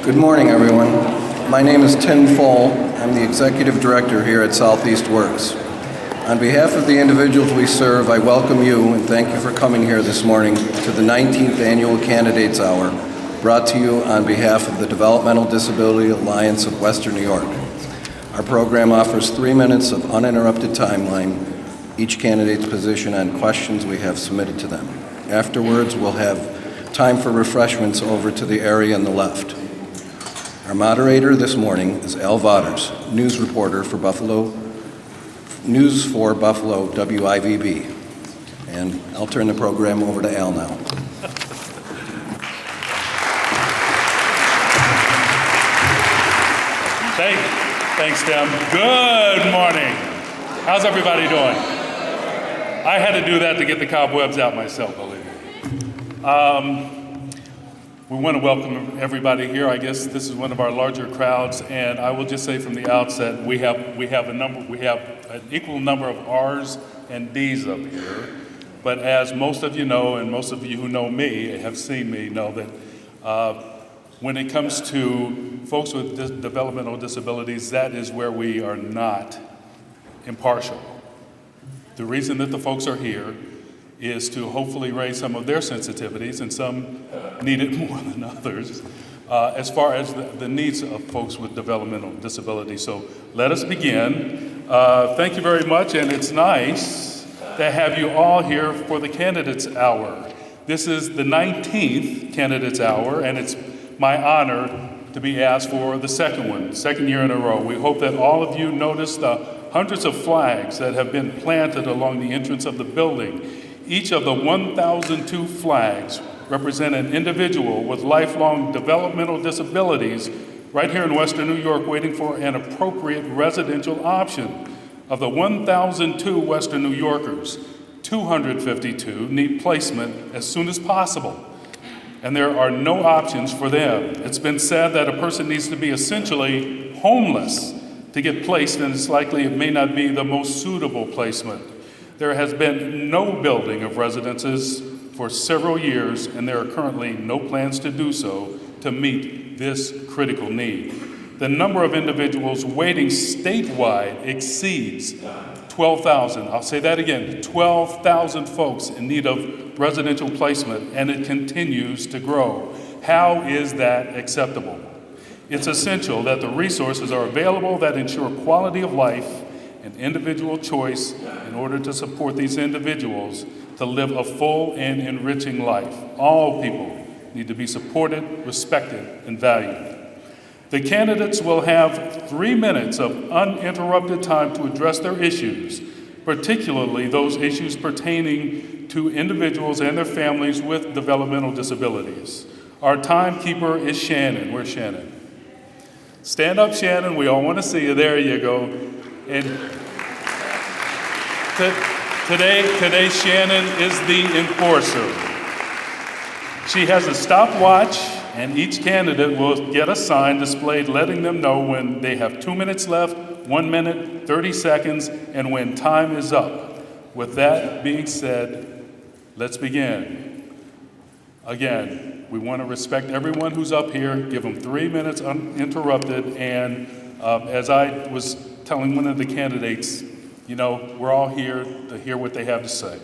Good morning, everyone. My name is Tim Foll. I'm the Executive Director here at Southeast Works. On behalf of the individuals we serve, I welcome you and thank you for coming here this morning to the 19th Annual Candidates Hour, brought to you on behalf of the Developmental Disability Alliance of Western New York. Our program offers 3 minutes of uninterrupted timeline, each candidate's position on questions we have submitted to them. Afterwards, we'll have time for refreshments over to the area on the left. Our moderator this morning is Al Vauders, news reporter for Buffalo WIVB. And I'll turn the program over to Al now. Thanks, Tim. Good morning. How's everybody doing? I had to do that to get the cobwebs out myself, believe me. We want to welcome everybody here. I guess this is one of our larger crowds, and I will just say from the outset, we have an equal number of R's and D's up here. But as most of you know, and most of you who know me, have seen me, know that when it comes to folks with developmental disabilities, that is where we are not impartial. The reason that the folks are here is to hopefully raise some of their sensitivities, and some need it more than others, as far as the needs of folks with developmental disabilities. So let us begin. Thank you very much, and it's nice to have you all here for the Candidates Hour. This is the 19th Candidates Hour, and it's my honor to be asked for the second year in a row. We hope that all of you noticed the hundreds of flags that have been planted along the entrance of the building. Each of the 1,002 flags represent an individual with lifelong developmental disabilities right here in Western New York waiting for an appropriate residential option. Of the 1,002 Western New Yorkers, 252 need placement as soon as possible, and there are no options for them. It's been said that a person needs to be essentially homeless to get placed, and it's likely it may not be the most suitable placement. There has been no building of residences for several years, and there are currently no plans to do so to meet this critical need. The number of individuals waiting statewide exceeds 12,000. I'll say that again, 12,000 folks in need of residential placement, and it continues to grow. How is that acceptable? It's essential that the resources are available that ensure quality of life and individual choice in order to support these individuals to live a full and enriching life. All people need to be supported, respected, and valued. The candidates will have 3 minutes of uninterrupted time to address their issues, particularly those issues pertaining to individuals and their families with developmental disabilities. Our timekeeper is Shannon. Where's Shannon? Stand up, Shannon. We all want to see you. There you go. And today, Shannon is the enforcer. She has a stopwatch, and each candidate will get a sign displayed letting them know when they have 2 minutes left, 1 minute, 30 seconds, and when time is up. With that being said, let's begin. Again, we want to respect everyone who's up here, give them 3 minutes uninterrupted, and as I was telling one of the candidates, you know, we're all here to hear what they have to say.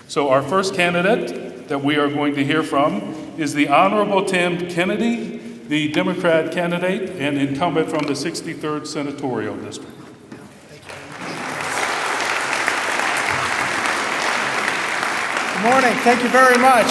So our first candidate that we are going to hear from is the Honorable Tim Kennedy, the Democrat candidate and incumbent from the 63rd Senatorial District. Good morning. Thank you very much.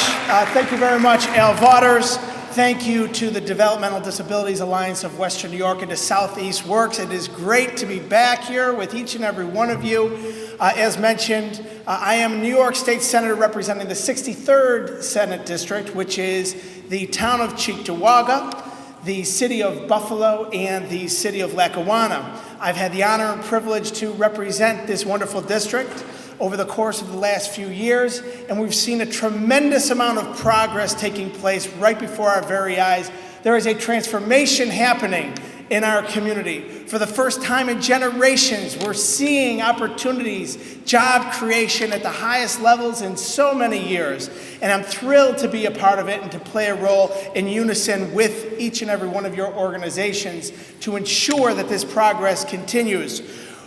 Thank you very much, Al Vauders. Thank you to the Developmental Disabilities Alliance of Western New York and to Southeast Works. It is great to be back here with each and every one of you. As mentioned, I am a New York State Senator representing the 63rd Senate District, which is the town of Cheektowaga, the city of Buffalo, and the city of Lackawanna. I've had the honor and privilege to represent this wonderful district over the course of the last few years, and we've seen a tremendous amount of progress taking place right before our very eyes. There is a transformation happening in our community. For the first time in generations, we're seeing opportunities, job creation at the highest levels in so many years. And I'm thrilled to be a part of it and to play a role in unison with each and every one of your organizations to ensure that this progress continues.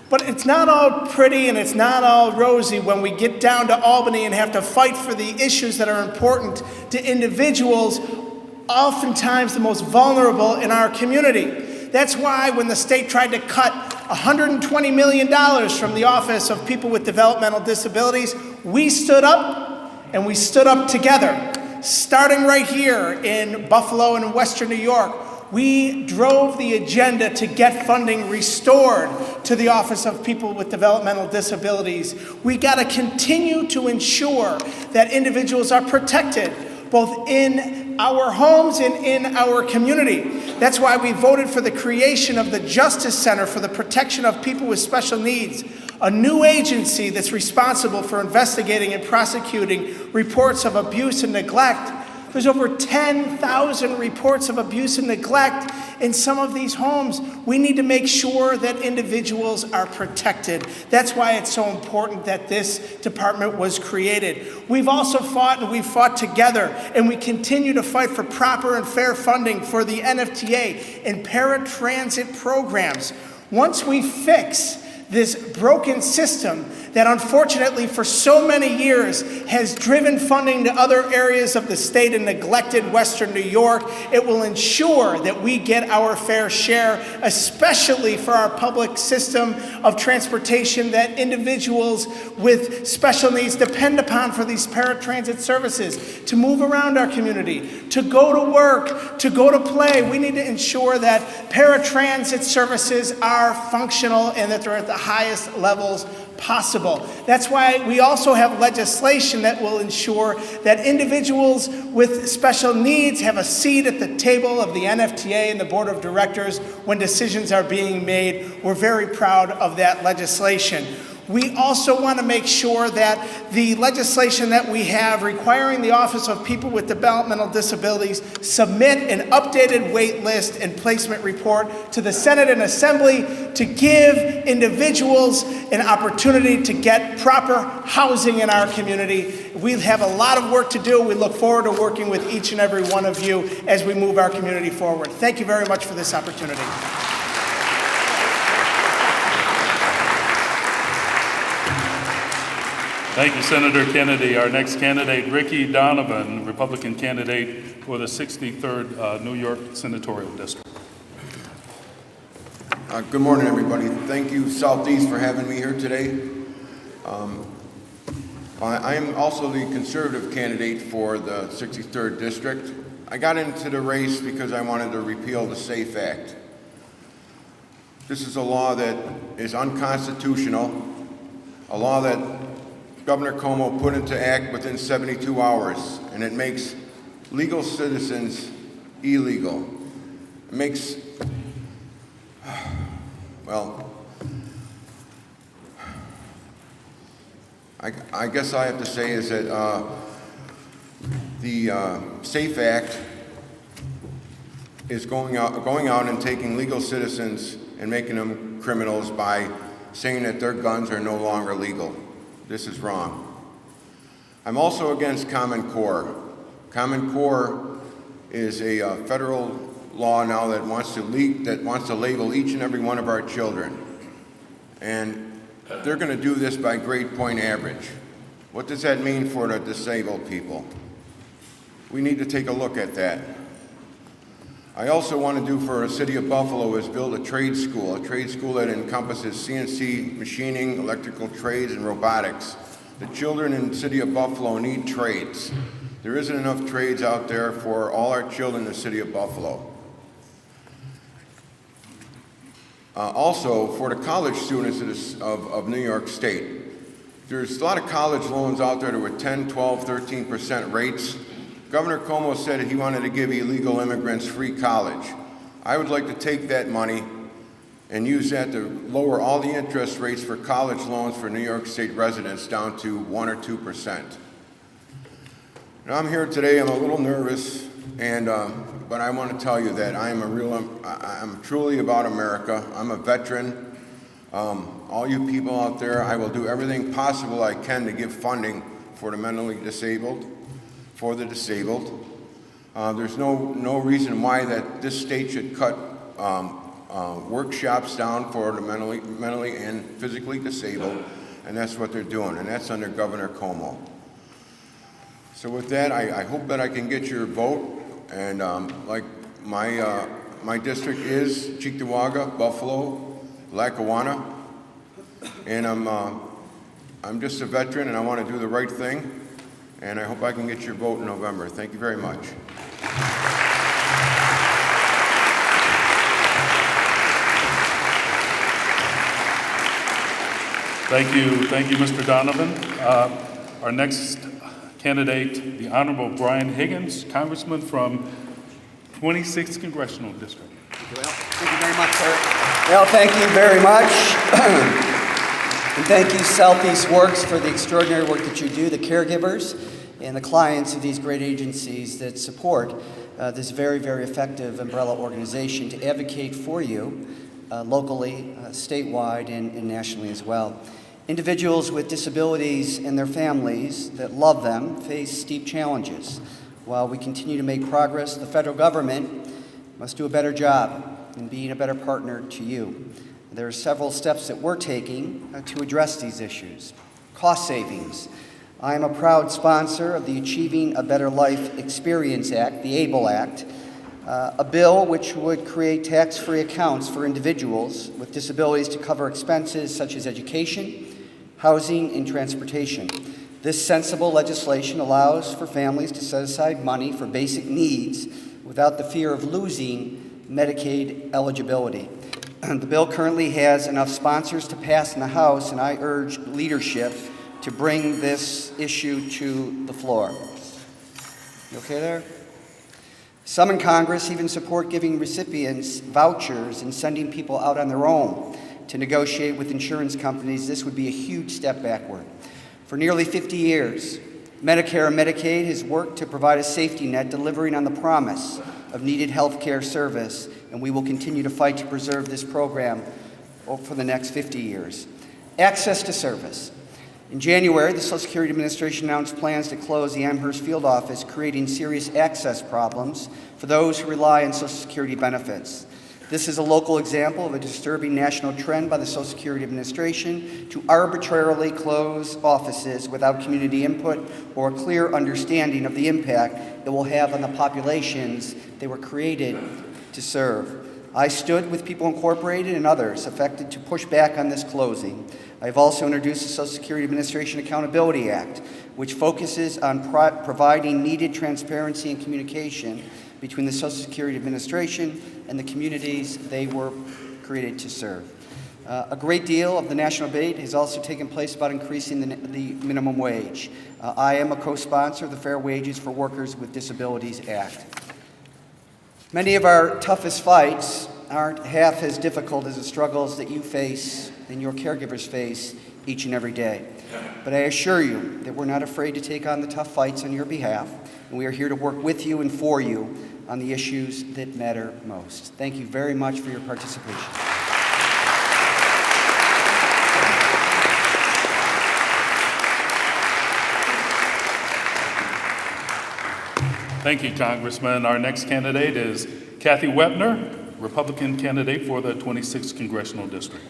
But it's not all pretty and it's not all rosy when we get down to Albany and have to fight for the issues that are important to individuals, oftentimes the most vulnerable in our community. That's why when the state tried to cut $120 million from the Office of People with Developmental Disabilities, we stood up and we stood up together. Starting right here in Buffalo and in Western New York, we drove the agenda to get funding restored to the Office of People with Developmental Disabilities. We got to continue to ensure that individuals are protected, both in our homes and in our community. That's why we voted for the creation of the Justice Center for the Protection of People with Special Needs, a new agency that's responsible for investigating and prosecuting reports of abuse and neglect. There's over 10,000 reports of abuse and neglect in some of these homes. We need to make sure that individuals are protected. That's why it's so important that this department was created. We've also fought, and we've fought together, and we continue to fight for proper and fair funding for the NFTA and paratransit programs. Once we fix this broken system that unfortunately for so many years has driven funding to other areas of the state and neglected Western New York, it will ensure that we get our fair share, especially for our public system of transportation that individuals with special needs depend upon for these paratransit services, to move around our community, to go to work, to go to play. We need to ensure that paratransit services are functional and that they're at the highest levels possible. That's why we also have legislation that will ensure that individuals with special needs have a seat at the table of the NFTA and the board of directors when decisions are being made. We're very proud of that legislation. We also want to make sure that the legislation that we have requiring the Office of People with Developmental Disabilities submit an updated wait list and placement report to the Senate and Assembly to give individuals an opportunity to get proper housing in our community. We have a lot of work to do. We look forward to working with each and every one of you as we move our community forward. Thank you very much for this opportunity. Thank you, Senator Kennedy. Our next candidate, Ricky Donovan, Republican candidate for the 63rd New York Senatorial District. Good morning, everybody. Thank you, Southeast, for having me here today. I'm also the conservative candidate for the 63rd District. I got into the race because I wanted to repeal the SAFE Act. This is a law that is unconstitutional, a law that Governor Cuomo put into act within 72 hours, and it makes legal citizens illegal. It makes, well, I guess I have to say is that the SAFE Act is going out and taking legal citizens and making them criminals by saying that their guns are no longer legal. This is wrong. I'm also against Common Core. Common Core is a federal law now that wants to label each and every one of our children. And they're going to do this by grade point average. What does that mean for the disabled people? We need to take a look at that. I also want to do for the city of Buffalo is build a trade school that encompasses CNC machining, electrical trades, and robotics. The children in the city of Buffalo need trades. There isn't enough trades out there for all our children in the city of Buffalo. Also, for the college students of New York State, there's a lot of college loans out there that were 10, 12, 13% rates. Governor Cuomo said he wanted to give illegal immigrants free college. I would like to take that money and use that to lower all the interest rates for college loans for New York State residents down to 1 or 2%. Now I'm here today, I'm a little nervous, and but I want to tell you that I'm truly about America. I'm a veteran. All you people out there, I will do everything possible I can to give funding for the mentally disabled, for the disabled. There's no reason why that this state should cut workshops down for the mentally and physically disabled, and that's what they're doing, and that's under Governor Cuomo. So with that, I hope that I can get your vote, and like my district is Cheektowaga, Buffalo, Lackawanna, and I'm just a veteran, and I want to do the right thing, and I hope I can get your vote in November. Thank you very much. Thank you, Mr. Donovan. Our next candidate, the Honorable Brian Higgins, Congressman from 26th Congressional District. Well, thank you very much, sir. Well, thank you very much. And thank you, Southeast Works, for the extraordinary work that you do, the caregivers and the clients of these great agencies that support this very, very effective umbrella organization to advocate for you locally, statewide, and nationally as well. Individuals with disabilities and their families that love them face steep challenges. While we continue to make progress, the federal government must do a better job in being a better partner to you. There are several steps that we're taking to address these issues. Cost savings. I am a proud sponsor of the Achieving a Better Life Experience Act, the ABLE Act, a bill which would create tax-free accounts for individuals with disabilities to cover expenses such as education, housing, and transportation. This sensible legislation allows for families to set aside money for basic needs without the fear of losing Medicaid eligibility. The bill currently has enough sponsors to pass in the House, and I urge leadership to bring this issue to the floor. You okay there? Some in Congress even support giving recipients vouchers and sending people out on their own to negotiate with insurance companies. This would be a huge step backward. For nearly 50 years, Medicare and Medicaid has worked to provide a safety net, delivering on the promise of needed health care service, and we will continue to fight to preserve this program for the next 50 years. Access to service. In January, the Social Security Administration announced plans to close the Amherst field office, creating serious access problems for those who rely on Social Security benefits. This is a local example of a disturbing national trend by the Social Security Administration to arbitrarily close offices without community input or a clear understanding of the impact it will have on the populations they were created to serve. I stood with People Incorporated and others affected to push back on this closing. I've also introduced the Social Security Administration Accountability Act, which focuses on providing needed transparency and communication between the Social Security Administration and the communities they were created to serve. A great deal of the national debate has also taken place about increasing the minimum wage. I am a co-sponsor of the Fair Wages for Workers with Disabilities Act. Many of our toughest fights aren't half as difficult as the struggles that you face and your caregivers face each and every day. But I assure you that we're not afraid to take on the tough fights on your behalf, and we are here to work with you and for you on the issues that matter most. Thank you very much for your participation. Thank you, Congressman. Our next candidate is Kathy Wepner, Republican candidate for the 26th Congressional District.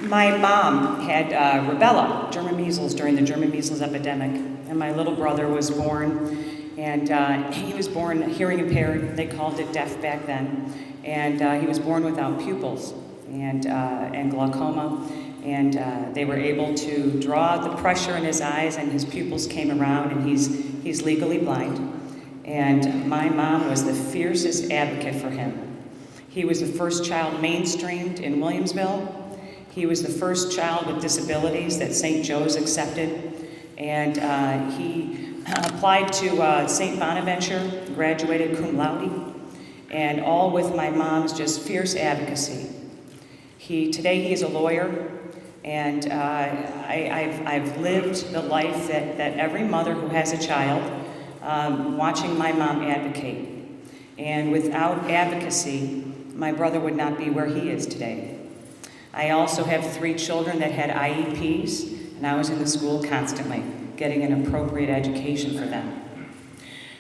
My mom had rubella, German measles, during the German measles epidemic, and my little brother was born, and he was born hearing impaired. They called it deaf back then, and he was born without pupils and glaucoma, and they were able to draw the pressure in his eyes, and his pupils came around, and he's legally blind. And my mom was the fiercest advocate for him. He was the first child mainstreamed in Williamsville. He was the first child with disabilities that St. Joe's accepted, and he applied to St. Bonaventure, graduated cum laude, and all with my mom's just fierce advocacy. Today he is a lawyer, And I've lived the life that every mother who has a child, watching my mom advocate. And without advocacy, my brother would not be where he is today. I also have 3 children that had IEPs, and I was in the school constantly, getting an appropriate education for them.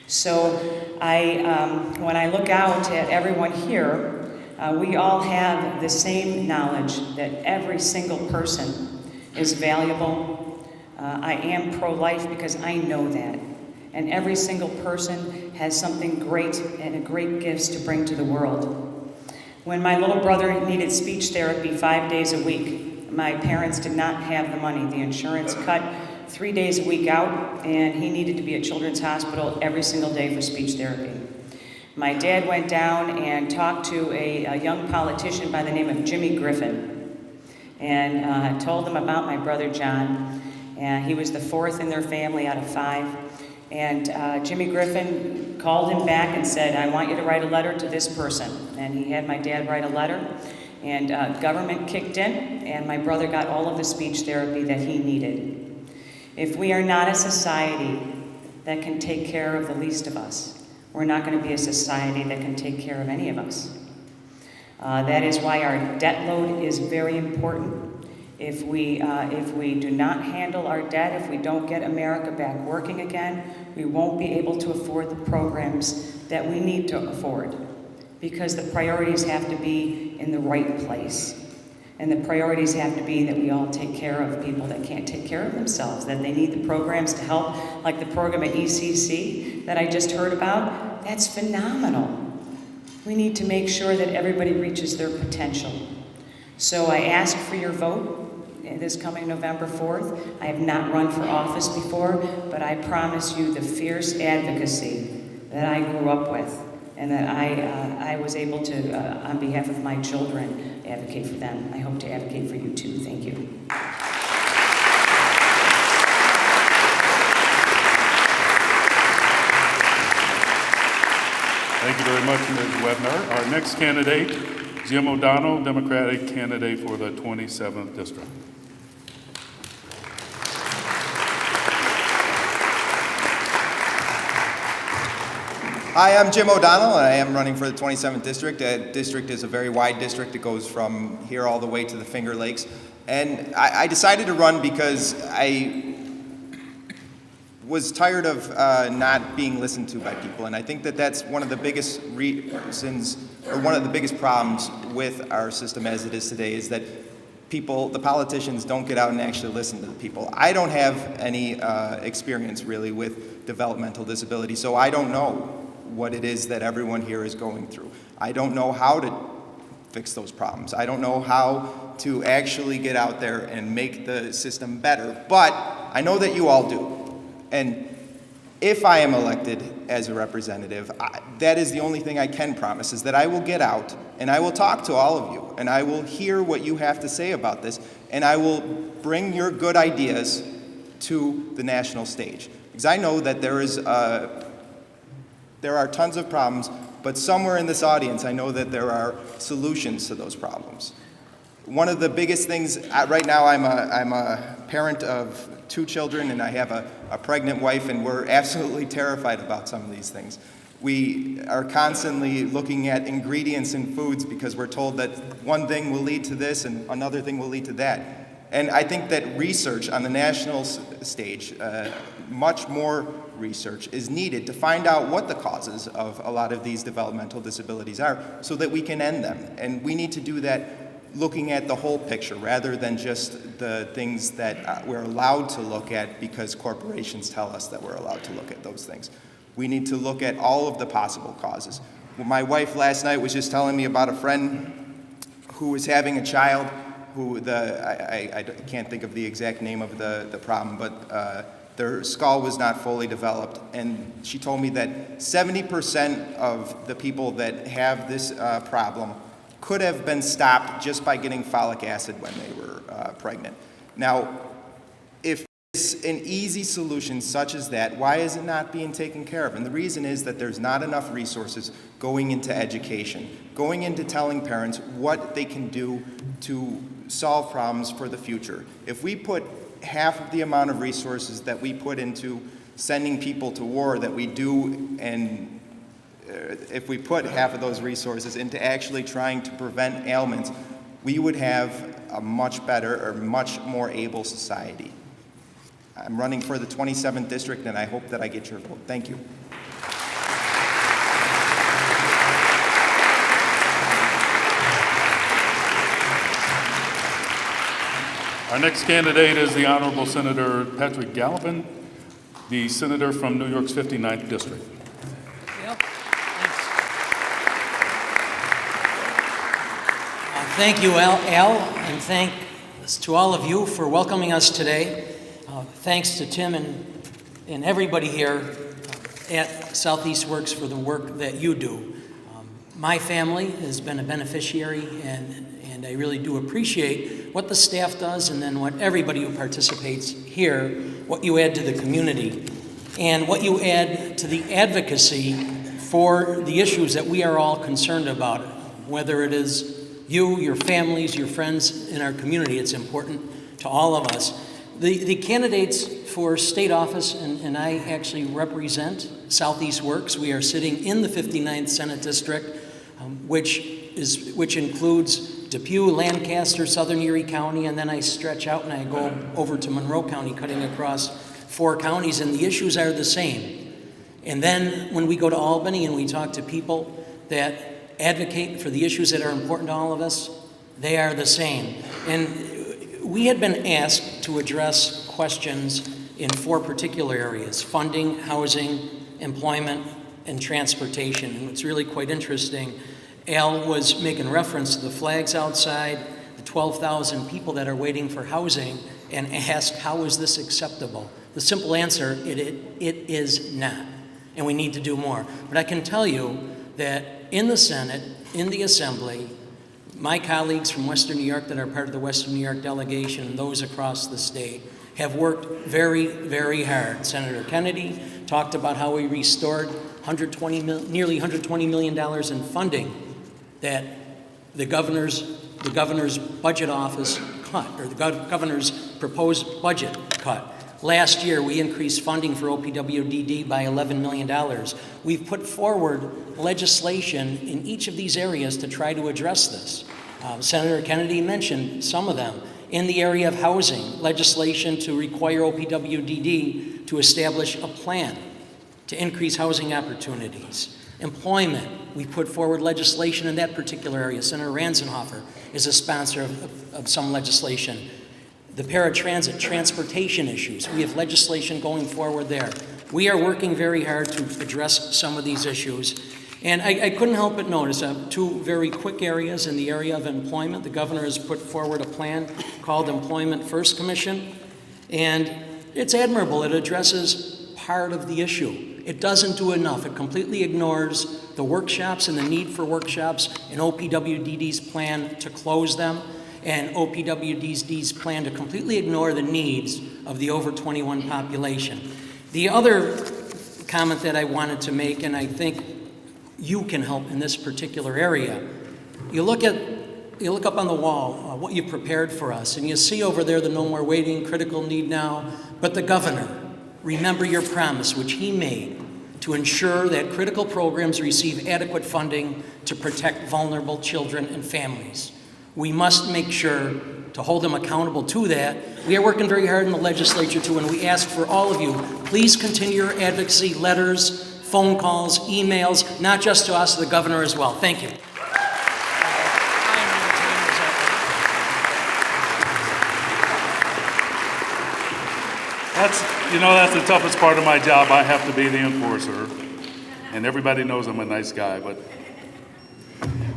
So when I look out at everyone here, we all have the same knowledge that every single person is valuable. I am pro-life because I know that. And every single person has something great and great gifts to bring to the world. When my little brother needed speech therapy 5 days a week, my parents did not have the money. The insurance cut 3 days a week out, and he needed to be at Children's Hospital every single day for speech therapy. My dad went down and talked to a young politician by the name of Jimmy Griffin, and told him about my brother John. And he was the 4th in their family out of 5. And Jimmy Griffin called him back and said, I want you to write a letter to this person. And he had my dad write a letter, and government kicked in, and my brother got all of the speech therapy that he needed. If we are not a society that can take care of the least of us, we're not going to be a society that can take care of any of us. That is why our debt load is very important. If we do not handle our debt, if we don't get America back working again, we won't be able to afford the programs that we need to afford, because the priorities have to be in the right place. And the priorities have to be that we all take care of people that can't take care of themselves, that they need the programs to help, like the program at ECC that I just heard about. That's phenomenal. We need to make sure that everybody reaches their potential. So I ask for your vote this coming November 4th. I have not run for office before, but I promise you the fierce advocacy that I grew up with, and that I was able to, on behalf of my children, advocate for them. I hope to advocate for you too. Thank you. Thank you very much, Ms. Webner. Our next candidate, Jim O'Donnell, Democratic candidate for the 27th District. Hi, I'm Jim O'Donnell, and I am running for the 27th District. The district is a very wide district. It goes from here all the way to the Finger Lakes. And I decided to run because I was tired of not being listened to by people. And I think that that's one of the biggest reasons, or one of the biggest problems with our system as it is today, is that people, the politicians, don't get out and actually listen to the people. I don't have any experience really with developmental disability, so I don't know what it is that everyone here is going through. I don't know how to fix those problems. I don't know how to actually get out there and make the system better, but I know that you all do. And if I am elected as a representative, that is the only thing I can promise, is that I will get out and I will talk to all of you, and I will hear what you have to say about this, and I will bring your good ideas to the national stage. Because I know that there are tons of problems, but somewhere in this audience, I know that there are solutions to those problems. One of the biggest things, right now I'm a parent of 2 children, and I have a pregnant wife, and we're absolutely terrified about some of these things. We are constantly looking at ingredients in foods because we're told that one thing will lead to this and another thing will lead to that. And I think that research on the national stage, much more research is needed to find out what the causes of a lot of these developmental disabilities are so that we can end them. And we need to do that looking at the whole picture rather than just the things that we're allowed to look at because corporations tell us that we're allowed to look at those things. We need to look at all of the possible causes. Well, my wife last night was just telling me about a friend who was having a child who I can't think of the exact name of the problem, but their skull was not fully developed. And she told me that 70% of the people that have this problem could have been stopped just by getting folic acid when they were pregnant. Now, if this it's an easy solution such as that. Why is it not being taken care of? And the reason is that there's not enough resources going into education, going into telling parents what they can do to solve problems for the future. If we put half of the amount of resources that we put into sending people to war that we do, and if we put half of those resources into actually trying to prevent ailments, we would have a much better or much more able society. I'm running for the 27th district, and I hope that I get your vote. Thank you. Our next candidate is the Honorable Senator Patrick Gallivan, the senator from New York's 59th district. Thank you, Al, and thanks to all of you for welcoming us today. Thanks to Tim and everybody here at Southeast Works for the work that you do. My family has been a beneficiary, and I really do appreciate what the staff does, and then what everybody who participates here, what you add to the community, and what you add to the advocacy for the issues that we are all concerned about, whether it is you, your families, your friends in our community. It's important to all of us. The candidates for state office, and I actually represent Southeast Works. We are sitting in the 59th Senate District, which includes Depew, Lancaster, Southern Erie County, and then I stretch out and I go over to Monroe County, cutting across 4 counties, and the issues are the same. And then when we go to Albany and we talk to people that advocate for the issues that are important to all of us, they are the same. And we had been asked to address questions in 4 particular areas: funding, housing, employment, and transportation. And what's really quite interesting, Al was making reference to the flags outside, the 12,000 people that are waiting for housing, and asked, how is this acceptable? The simple answer, it is not. And we need to do more. But I can tell you that in the Senate, in the Assembly, my colleagues from Western New York that are part of the Western New York delegation and those across the state have worked very, very hard. Senator Kennedy talked about how we restored nearly $120 million in funding that the governor's budget office cut, or the governor's proposed budget cut. Last year, we increased funding for OPWDD by $11 million. We've put forward legislation in each of these areas to try to address this. Senator Kennedy mentioned some of them. In the area of housing, legislation to require OPWDD to establish a plan to increase housing opportunities. Employment, we put forward legislation in that particular area. Senator Ranzenhofer is a sponsor of some legislation. The paratransit, transportation issues, we have legislation going forward there. We are working very hard to address some of these issues. And I couldn't help but notice 2 very quick areas. In the area of employment, the governor has put forward a plan called Employment First Commission, and it's admirable. It addresses part of the issue. It doesn't do enough. It completely ignores the workshops and the need for workshops and OPWDD's plan to close them, and OPWDD's plan to completely ignore the needs of the over 21 population. The other comment that I wanted to make, and I think you can help in this particular area, you look up on the wall what you've prepared for us, and you see over there the no more waiting, critical need now, but the governor, remember your promise which he made to ensure that critical programs receive adequate funding to protect vulnerable children and families. We must make sure to hold them accountable to that. We are working very hard in the legislature too, and we ask for all of you, please continue your advocacy, letters, phone calls, emails, not just to us, the governor as well. Thank you. That's the toughest part of my job. I have to be the enforcer, and everybody knows I'm a nice guy, but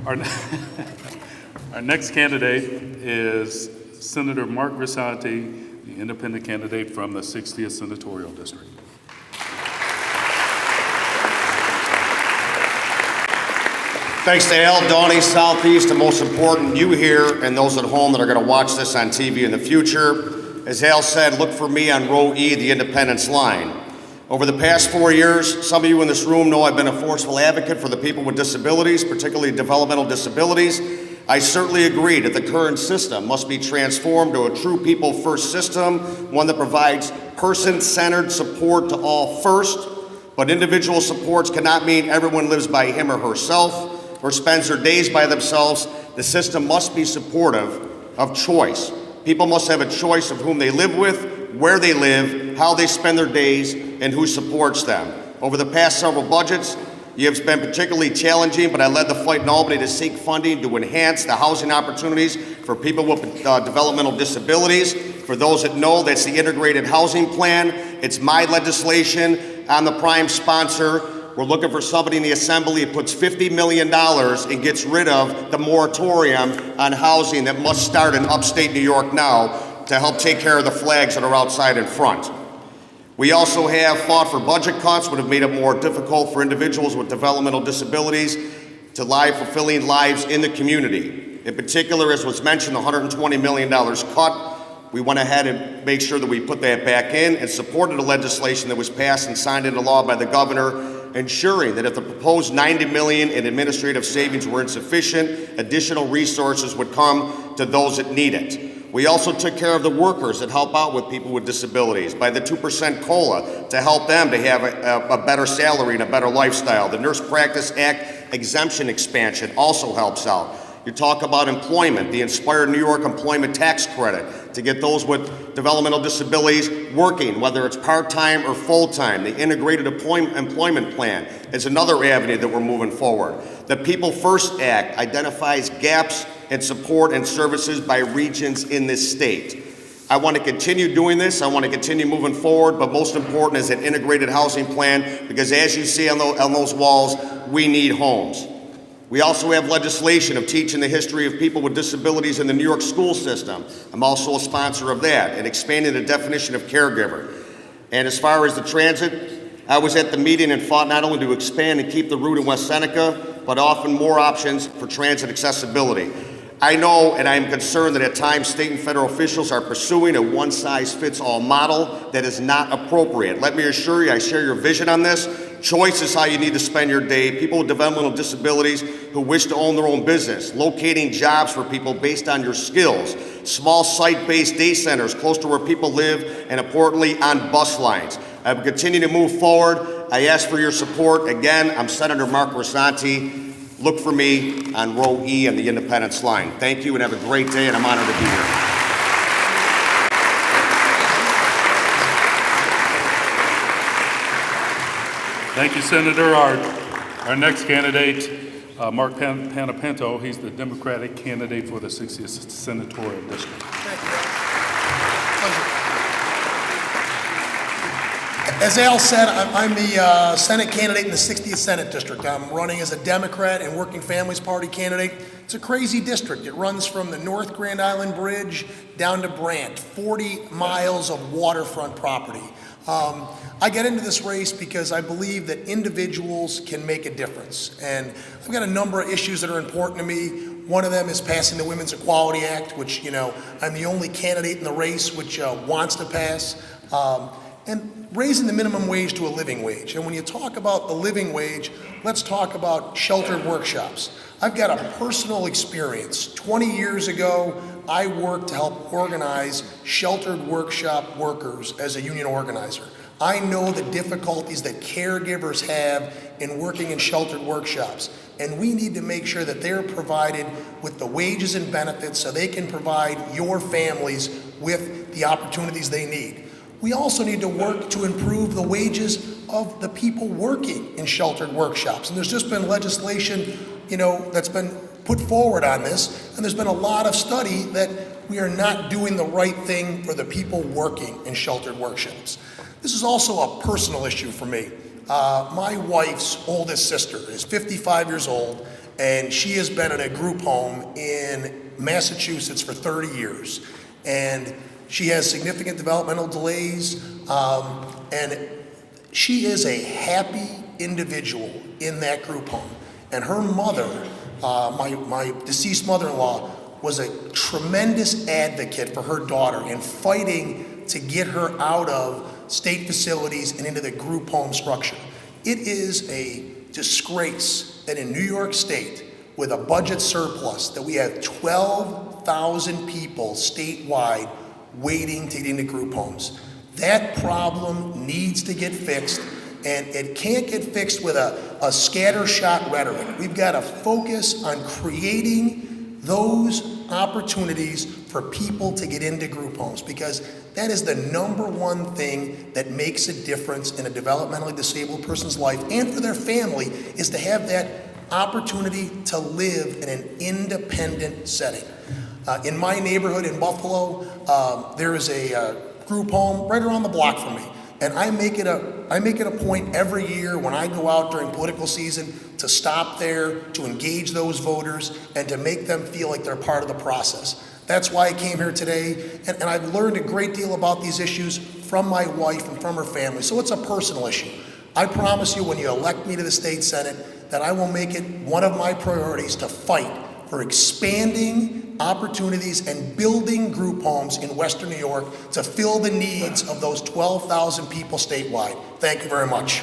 our next candidate is Senator Mark Grisanti, the independent candidate from the 60th Senatorial District. Thanks to Al, Donnie, Southeast, and most important, you here and those at home that are going to watch this on TV in the future. as Al said, look for me on row E, the Independence line. Over the past 4 years, some of you in this room know I've been a forceful advocate for the people with disabilities, particularly developmental disabilities. I certainly agree that the current system must be transformed to a true people-first system, one that provides person-centered support to all first, but individual supports cannot mean everyone lives by him or herself or spends their days by themselves. The system must be supportive of choice. People must have a choice of whom they live with, where they live, how they spend their days, and who supports them. Over the past several budgets, you have been particularly challenging, but I led the fight in Albany to seek funding to enhance the housing opportunities for people with developmental disabilities. For those that know, that's the Integrated Housing Plan. It's my legislation. I'm the prime sponsor. We're looking for somebody in the Assembly that puts $50 million and gets rid of the moratorium on housing that must start in upstate New York now to help take care of the flags that are outside in front. We also have fought for budget cuts, would have made it more difficult for individuals with developmental disabilities to live fulfilling lives in the community. In particular, as was mentioned, the $120 million cut, we went ahead and made sure that we put that back in and supported the legislation that was passed and signed into law by the governor, ensuring that if the proposed $90 million in administrative savings were insufficient, additional resources would come to those that need it. We also took care of the workers that help out with people with disabilities by the 2% COLA to help them to have a better salary and a better lifestyle. The Nurse Practice Act exemption expansion also helps out. You talk about employment, the Inspired New York Employment Tax Credit to get those with developmental disabilities working, whether it's part-time or full-time. The Integrated Employment Plan is another avenue that we're moving forward. The People First Act identifies gaps in support and services by regions in this state. I want to continue doing this. I want to continue moving forward, but most important is an integrated housing plan, because as you see on those walls, we need homes. We also have legislation of teaching the history of people with disabilities in the New York school system. I'm also a sponsor of that, and expanding the definition of caregiver. And as far as the transit, I was at the meeting and fought not only to expand and keep the route in West Seneca, but often more options for transit accessibility. I know and I am concerned that at times state and federal officials are pursuing a one-size-fits-all model that is not appropriate. Let me assure you, I share your vision on this. Choice is how you need to spend your day. People with developmental disabilities who wish to own their own business, locating jobs for people based on your skills, small site-based day centers close to where people live, and importantly, on bus lines. I will continue to move forward. I ask for your support. Again, I'm Senator Mark Rosanti. Look for me on row E on the Independence line. Thank you and have a great day, and I'm honored to be here. Thank you, Senator. Our next candidate, Mark Panapento, he's the Democratic candidate for the 60th Senatorial District. Thank you. Pleasure. As Al said, I'm the Senate candidate in the 60th Senate District. I'm running as a Democrat and Working Families Party candidate. It's a crazy district. It runs from the North Grand Island Bridge down to Brant, 40 miles of waterfront property. I get into this race because I believe that individuals can make a difference. And I've got a number of issues that are important to me. One of them is passing the Women's Equality Act, which, I'm the only candidate in the race which wants to pass. And raising the minimum wage to a living wage. And when you talk about the living wage, let's talk about sheltered workshops. I've got a personal experience. 20 years ago, I worked to help organize sheltered workshop workers as a union organizer. I know the difficulties that caregivers have in working in sheltered workshops, and we need to make sure that they're provided with the wages and benefits so they can provide your families with the opportunities they need. We also need to work to improve the wages of the people working in sheltered workshops. And there's just been legislation, that's been put forward on this, and there's been a lot of study that we are not doing the right thing for the people working in sheltered workshops. This is also a personal issue for me. My wife's oldest sister is 55 years old, and she has been in a group home in Massachusetts for 30 years. And she has significant developmental delays, and she is a happy individual in that group home. And her mother, my deceased mother-in-law, was a tremendous advocate for her daughter and fighting to get her out of state facilities and into the group home structure. It is a disgrace that in New York State, with a budget surplus, that we have 12,000 people statewide waiting to get into group homes. That problem needs to get fixed, and it can't get fixed with a scattershot rhetoric. We've got to focus on creating those opportunities for people to get into group homes, because that is the number one thing that makes a difference in a developmentally disabled person's life and for their family, is to have that opportunity to live in an independent setting. In my neighborhood in Buffalo, there is a group home right around the block from me. And I make it a point every year when I go out during political season to stop there, to engage those voters, and to make them feel like they're part of the process. That's why I came here today, and I've learned a great deal about these issues from my wife and from her family, so it's a personal issue. I promise you, when you elect me to the state senate, that I will make it one of my priorities to fight for expanding opportunities and building group homes in Western New York to fill the needs of those 12,000 people statewide. Thank you very much.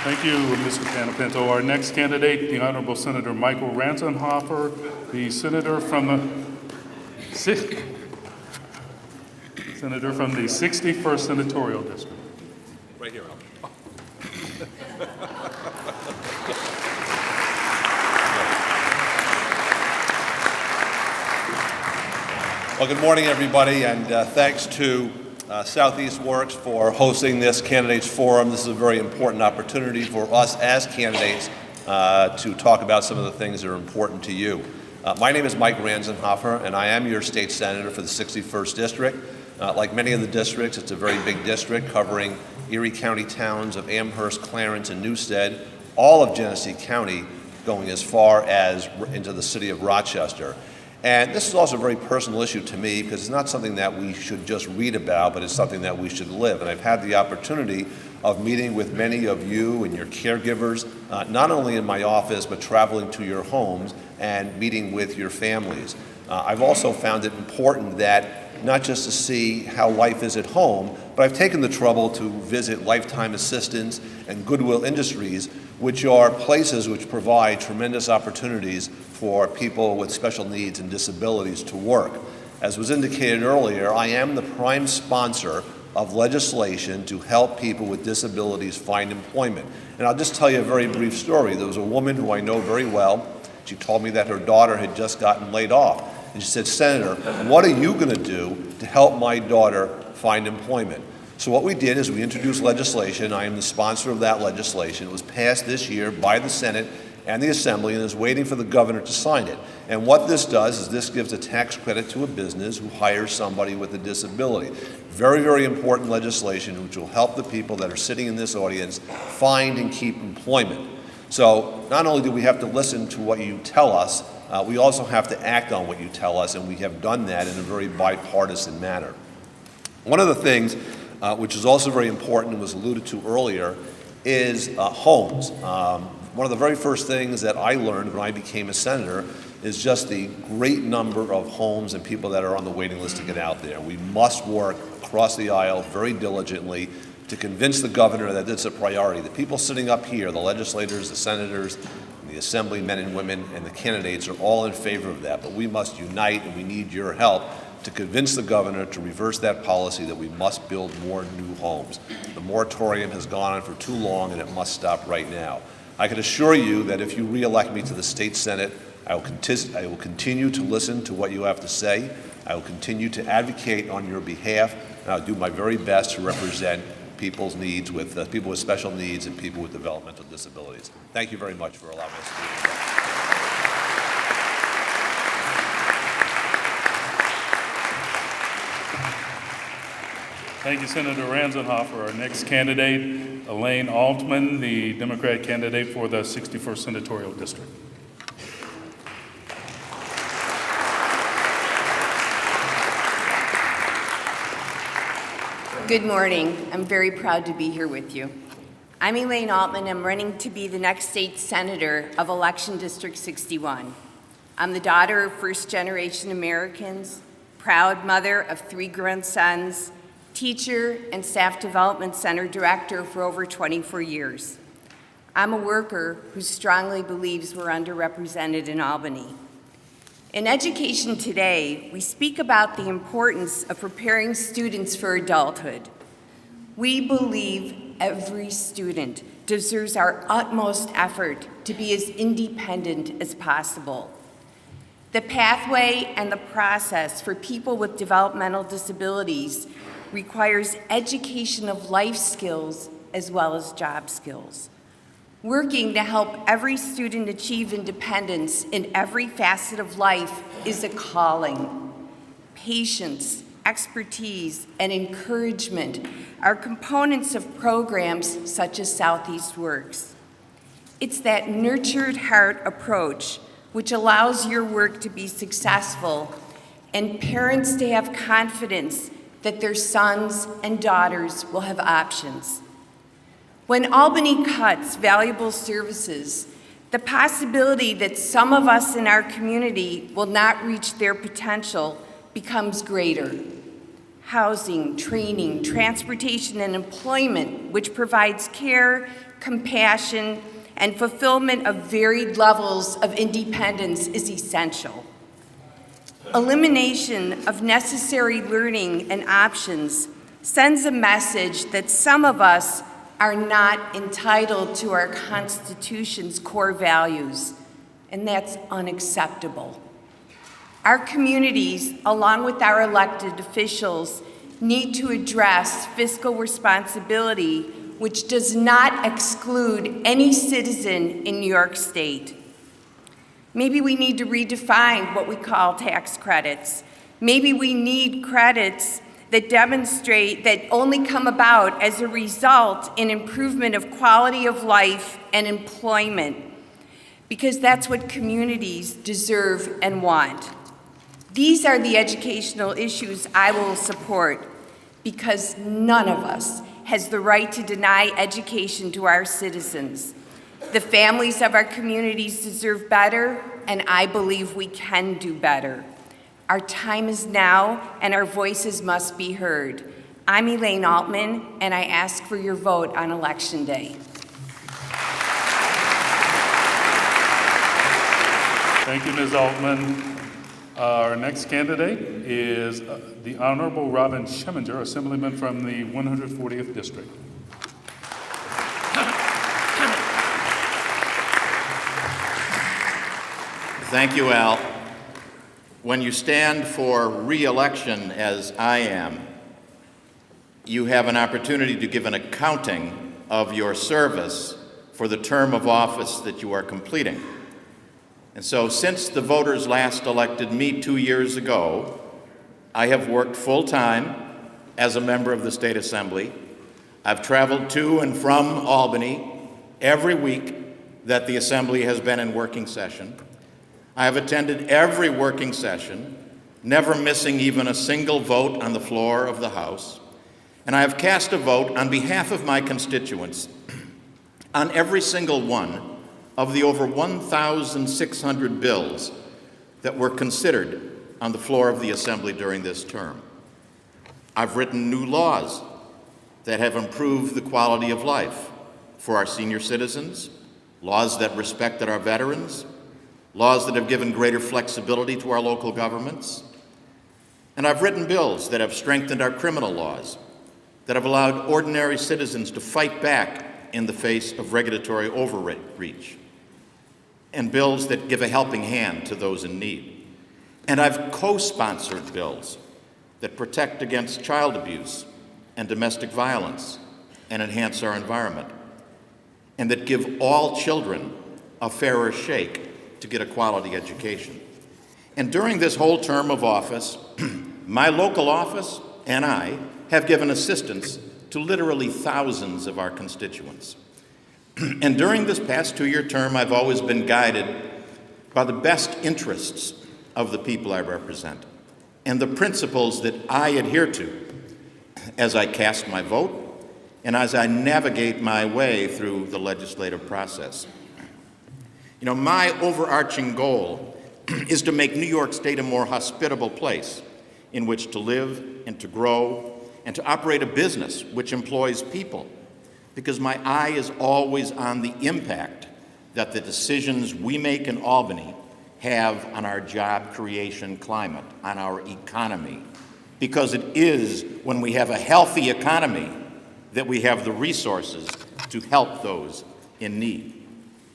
Thank you, Mr. Panapinto. Our next candidate, the Honorable Senator Michael Ranzenhofer, the senator from the 61st Senatorial District. Right here, Al. Well, good morning, everybody, and thanks to Southeast Works for hosting this candidates forum. This is a very important opportunity for us as candidates to talk about some of the things that are important to you. My name is Mike Ranzenhofer, and I am your state senator for the 61st District. Like many of the districts, it's a very big district covering Erie County towns of Amherst, Clarence, and Newstead, all of Genesee County, going as far as into the city of Rochester. And this is also a very personal issue to me, because it's not something that we should just read about, but it's something that we should live. And I've had the opportunity of meeting with many of you and your caregivers, not only in my office, but traveling to your homes and meeting with your families. I've also found it important that not just to see how life is at home, but I've taken the trouble to visit Lifetime Assistance and Goodwill Industries, which are places which provide tremendous opportunities for people with special needs and disabilities to work. As was indicated earlier, I am the prime sponsor of legislation to help people with disabilities find employment. And I'll just tell you a very brief story. There was a woman who I know very well. She told me that her daughter had just gotten laid off. And she said, "Senator, what are you going to do to help my daughter find employment?" So what we did is we introduced legislation. I am the sponsor of that legislation. It was passed this year by the Senate and the Assembly and is waiting for the governor to sign it. And what this does is this gives a tax credit to a business who hires somebody with a disability. Very, very important legislation which will help the people that are sitting in this audience find and keep employment. So not only do we have to listen to what you tell us, we also have to act on what you tell us, and we have done that in a very bipartisan manner. One of the things which is also very important and was alluded to earlier is homes. One of the very first things that I learned when I became a senator is just the great number of homes and people that are on the waiting list to get out there. We must work across the aisle very diligently to convince the governor that it's a priority. The people sitting up here, the legislators, the senators, the Assembly men and women, and the candidates are all in favor of that, but we must unite, and we need your help to convince the governor to reverse that policy that we must build more new homes. The moratorium has gone on for too long, and it must stop right now. I can assure you that if you re-elect me to the state senate, I will continue to listen to what you have to say. I will continue to advocate on your behalf, and I'll do my very best to represent people's needs with people with special needs and people with developmental disabilities. Thank you very much for allowing us to do that. Thank you, Senator Ranzenhofer. Our next candidate, Elaine Altman, the Democrat candidate for the 61st Senatorial District. Good morning. I'm very proud to be here with you. I'm Elaine Altman. I'm running to be the next state senator of Election District 61. I'm the daughter of first-generation Americans, proud mother of 3 grandsons, teacher and staff development center director for over 24 years. I'm a worker who strongly believes we're underrepresented in Albany. In education today, we speak about the importance of preparing students for adulthood. We believe every student deserves our utmost effort to be as independent as possible. The pathway and the process for people with developmental disabilities requires education of life skills as well as job skills. Working to help every student achieve independence in every facet of life is a calling. Patience, expertise, and encouragement are components of programs such as Southeast Works. It's that nurtured heart approach which allows your work to be successful and parents to have confidence that their sons and daughters will have options. When Albany cuts valuable services, the possibility that some of us in our community will not reach their potential becomes greater. Housing, training, transportation, and employment, which provides care, compassion, and fulfillment of varied levels of independence, is essential. Elimination of necessary learning and options sends a message that some of us are not entitled to our Constitution's core values, and that's unacceptable. Our communities, along with our elected officials, need to address fiscal responsibility, which does not exclude any citizen in New York State. Maybe we need to redefine what we call tax credits. Maybe we need credits that demonstrate that only come about as a result in improvement of quality of life and employment, because that's what communities deserve and want. These are the educational issues I will support, because none of us has the right to deny education to our citizens. The families of our communities deserve better, and I believe we can do better. Our time is now, and our voices must be heard. I'm Elaine Altman, and I ask for your vote on Election Day. Thank you, Ms. Altman. Our next candidate is the Honorable Robin Scheminger, Assemblyman from the 140th District. Thank you, Al. When you stand for re-election, as I am, you have an opportunity to give an accounting of your service for the term of office that you are completing. And so, since the voters last elected me 2 years ago, I have worked full-time as a member of the State Assembly. I've traveled to and from Albany every week that the Assembly has been in working session. I have attended every working session, never missing even a single vote on the floor of the House. And I have cast a vote on behalf of my constituents on every single one of the over 1,600 bills that were considered on the floor of the Assembly during this term. I've written new laws that have improved the quality of life for our senior citizens, laws that respected our veterans, laws that have given greater flexibility to our local governments. And I've written bills that have strengthened our criminal laws, that have allowed ordinary citizens to fight back in the face of regulatory overreach, and bills that give a helping hand to those in need. And I've co-sponsored bills that protect against child abuse and domestic violence and enhance our environment, and that give all children a fairer shake to get a quality education. And during this whole term of office, my local office and I have given assistance to literally thousands of our constituents. And during this past 2-year term, I've always been guided by the best interests of the people I represent and the principles that I adhere to as I cast my vote and as I navigate my way through the legislative process. You know, my overarching goal is to make New York State a more hospitable place in which to live and to grow and to operate a business which employs people, because my eye is always on the impact that the decisions we make in Albany have on our job creation climate, on our economy, because it is when we have a healthy economy that we have the resources to help those in need.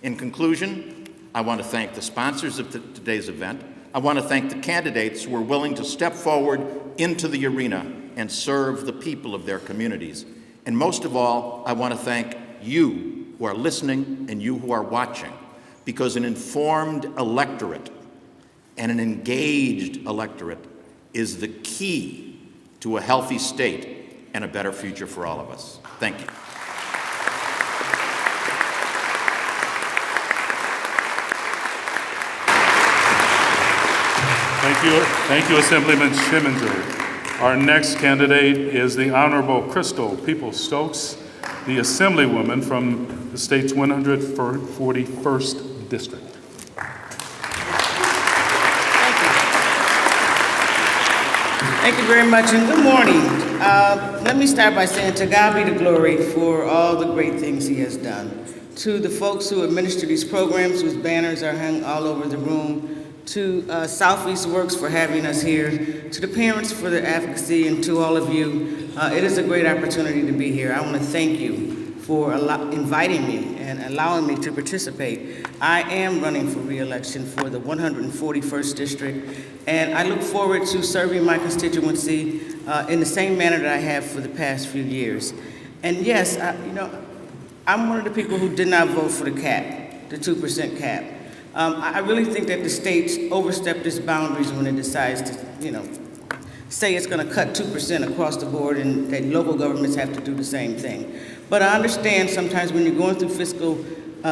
In conclusion, I want to thank the sponsors of today's event. I want to thank the candidates who are willing to step forward into the arena and serve the people of their communities. And most of all, I want to thank you who are listening and you who are watching, because an informed electorate and an engaged electorate is the key to a healthy state and a better future for all of us. Thank you. Thank you, Assemblyman Schimminger. Our next candidate is the Honorable Crystal Peoples-Stokes, the Assemblywoman from the state's 141st District. Thank you very much, and good morning. Let me start by saying to God be the glory for all the great things He has done. To the folks who administer these programs, whose banners are hung all over the room, to Southeast Works for having us here, to the parents for their advocacy, and to all of you, it is a great opportunity to be here. I want to thank you for inviting me and allowing me to participate. I am running for re-election for the 141st District, and I look forward to serving my constituency in the same manner that I have for the past few years. And yes, I'm one of the people who did not vote for the cap, the 2% cap. I really think that the states overstepped its boundaries when it decides to, say it's going to cut 2% across the board and that local governments have to do the same thing. But I understand sometimes when you're going through fiscal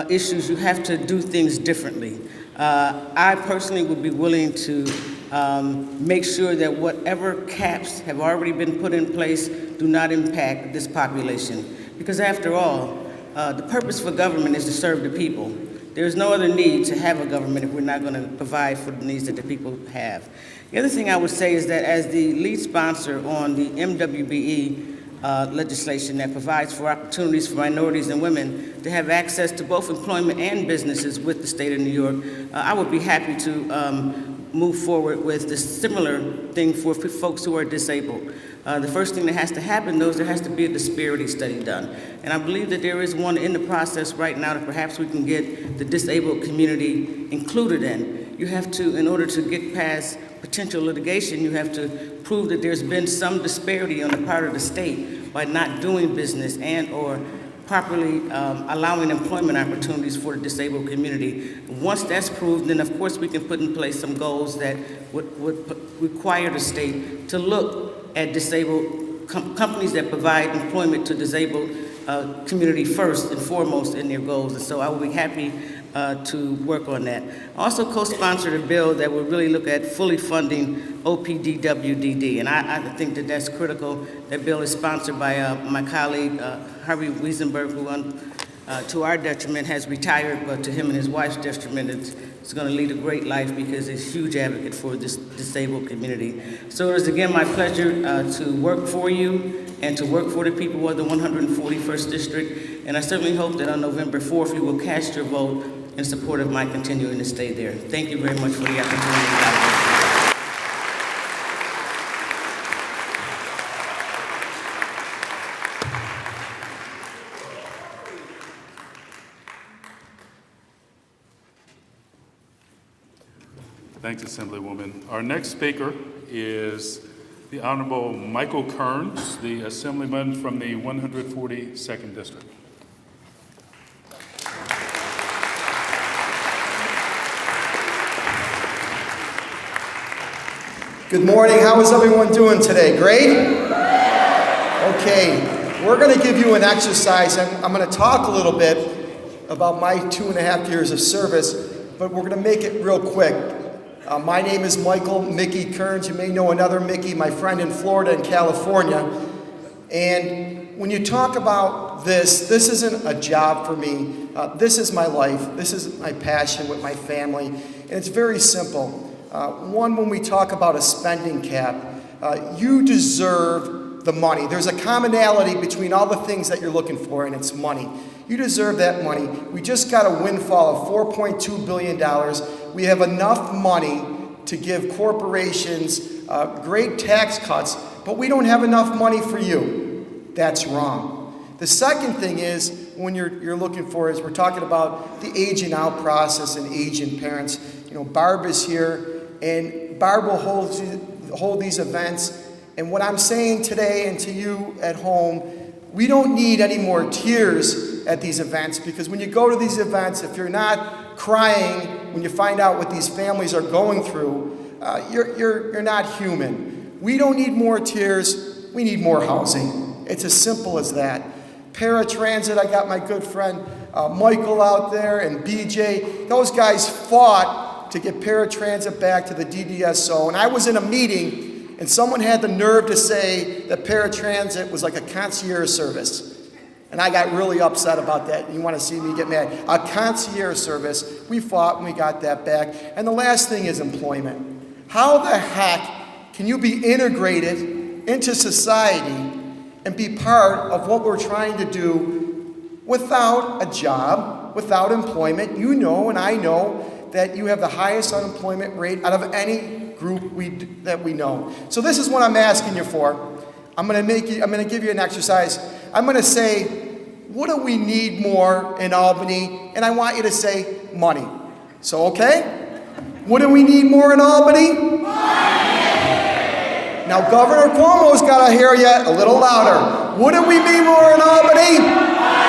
issues, you have to do things differently. I personally would be willing to make sure that whatever caps have already been put in place do not impact this population. Because after all, the purpose for government is to serve the people. There's no other need to have a government if we're not going to provide for the needs that the people have. The other thing I would say is that as the lead sponsor on the MWBE legislation that provides for opportunities for minorities and women to have access to both employment and businesses with the state of New York, I would be happy to move forward with the similar thing for folks who are disabled. The first thing that has to happen, though, is there has to be a disparity study done. And I believe that there is one in the process right now that perhaps we can get the disabled community included in. You have to, in order to get past potential litigation, you have to prove that there's been some disparity on the part of the state by not doing business and or properly allowing employment opportunities for the disabled community. Once that's proved, then of course we can put in place some goals that would require the state to look at disabled companies that provide employment to disabled community first and foremost in their goals. And so I will be happy to work on that. I also co-sponsored a bill that would really look at fully funding OPDWDD, and I think that that's critical. That bill is sponsored by my colleague, Harvey Wiesenberg, who to our detriment has retired, but to him and his wife's detriment, it's going to lead a great life because he's a huge advocate for this disabled community. So it is again my pleasure to work for you and to work for the people of the 141st District, and I certainly hope that on November 4th you will cast your vote in support of my continuing to stay there. Thank you very much for the opportunity. Thanks, Assemblywoman. Our next speaker is the Honorable Michael Kearns, the Assemblyman from the 142nd District. Good morning. How is everyone doing today? Great? Okay, we're going to give you an exercise. I'm going to talk a little bit about my 2.5 years of service, but we're going to make it real quick. My name is Michael Mickey Kearns. You may know another Mickey, my friend in Florida and California. And when you talk about this isn't a job for me. This is my life. This is my passion with my family. And it's very simple. One, when we talk about a spending cap, you deserve the money. There's a commonality between all the things that you're looking for, and it's money. You deserve that money. We just got a windfall of $4.2 billion. We have enough money to give corporations great tax cuts, but we don't have enough money for you. That's wrong. The second thing is, when you're looking for is, we're talking about the aging out process and aging parents. You know, Barb is here, and Barb will hold these events. And what I'm saying today, and to you at home, we don't need any more tears at these events, because when you go to these events, if you're not crying when you find out what these families are going through, you're not human. We don't need more tears. We need more housing. It's as simple as that. Paratransit, I got my good friend Michael out there and BJ. Those guys fought to get paratransit back to the DDSO. And I was in a meeting, and someone had the nerve to say that paratransit was like a concierge service. And I got really upset about that. You want to see me get mad. A concierge service. We fought and we got that back. And the last thing is employment. How the heck can you be integrated into society and be part of what we're trying to do without a job, without employment? You know, and I know, that you have the highest unemployment rate out of any group that we know. So this is what I'm asking you for. I'm going to give you an exercise. I'm going to say, what do we need more in Albany? And I want you to say money. So, okay? What do we need more in Albany? Money! Now, Governor Cuomo's got to hear you a little louder. What do we need more in Albany? Money!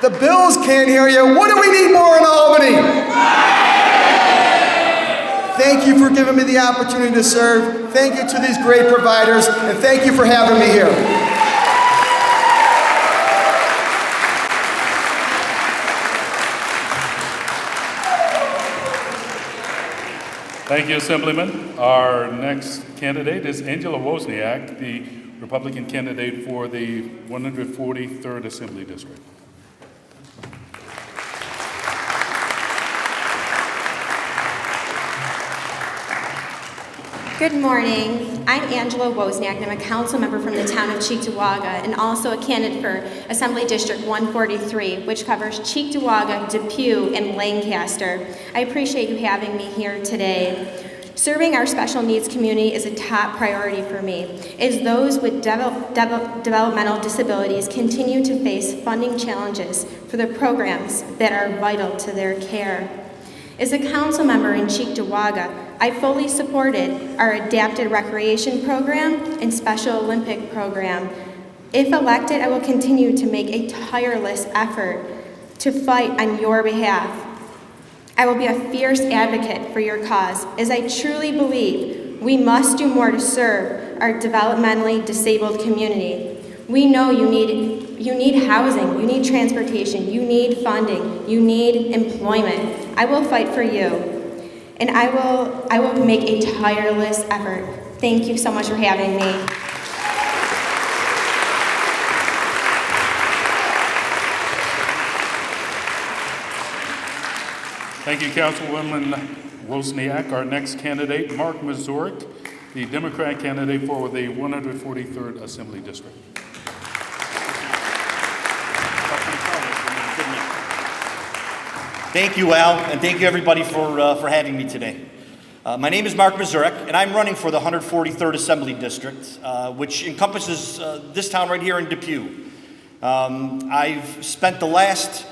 The Bills can't hear you. What do we need more in Albany? Money! Thank you for giving me the opportunity to serve. Thank you to these great providers, and thank you for having me here. Thank you, Assemblyman. Our next candidate is Angela Wozniak, the Republican candidate for the 143rd Assembly District. Good morning. I'm Angela Wozniak, and I'm a council member from the town of Cheektowaga and also a candidate for Assembly District 143, which covers Cheektowaga, Depew, and Lancaster. I appreciate you having me here today. Serving our special needs community is a top priority for me, as those with developmental disabilities continue to face funding challenges for the programs that are vital to their care. As a council member in Cheektowaga, I fully supported our adapted recreation program and Special Olympic program. If elected, I will continue to make a tireless effort to fight on your behalf. I will be a fierce advocate for your cause, as I truly believe we must do more to serve our developmentally disabled community. We know you need housing, you need transportation, you need funding, you need employment. I will fight for you, and I will make a tireless effort. Thank you so much for having me. Thank you, Councilwoman Wozniak. Our next candidate, Mark Mazurik, the Democrat candidate for the 143rd Assembly District. Thank you, Al, and thank you, everybody, for having me today. My name is Mark Mazurik, and I'm running for the 143rd Assembly District, which encompasses this town right here in Depew. I've spent the last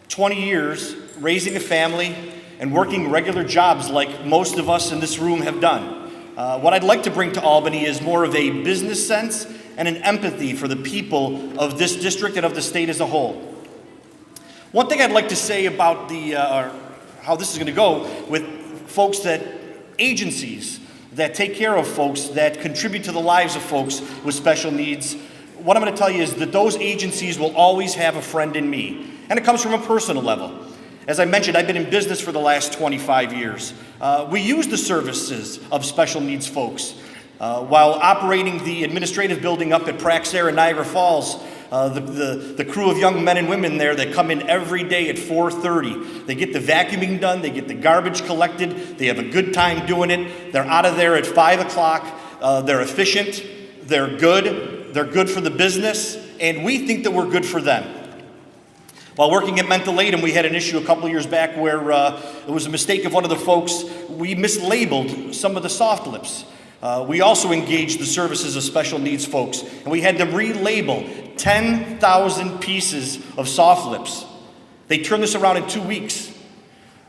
20 years raising a family and working regular jobs like most of us in this room have done. What I'd like to bring to Albany is more of a business sense and an empathy for the people of this district and of the state as a whole. One thing I'd like to say about how this is going to go with folks agencies that take care of folks, that contribute to the lives of folks with special needs, what I'm going to tell you is that those agencies will always have a friend in me. And it comes from a personal level. As I mentioned, I've been in business for the last 25 years. We use the services of special needs folks. While operating the administrative building up at Praxair in Niagara Falls, the crew of young men and women there that come in every day at 4:30, they get the vacuuming done, they get the garbage collected, they have a good time doing it, they're out of there at 5 o'clock, they're efficient, they're good for the business, and we think that we're good for them. While working at Mental Aid, we had an issue a couple years back where it was a mistake of one of the folks. We mislabeled some of the soft lips. We also engaged the services of special needs folks, and we had them relabel 10,000 pieces of soft lips. They turned this around in 2 weeks.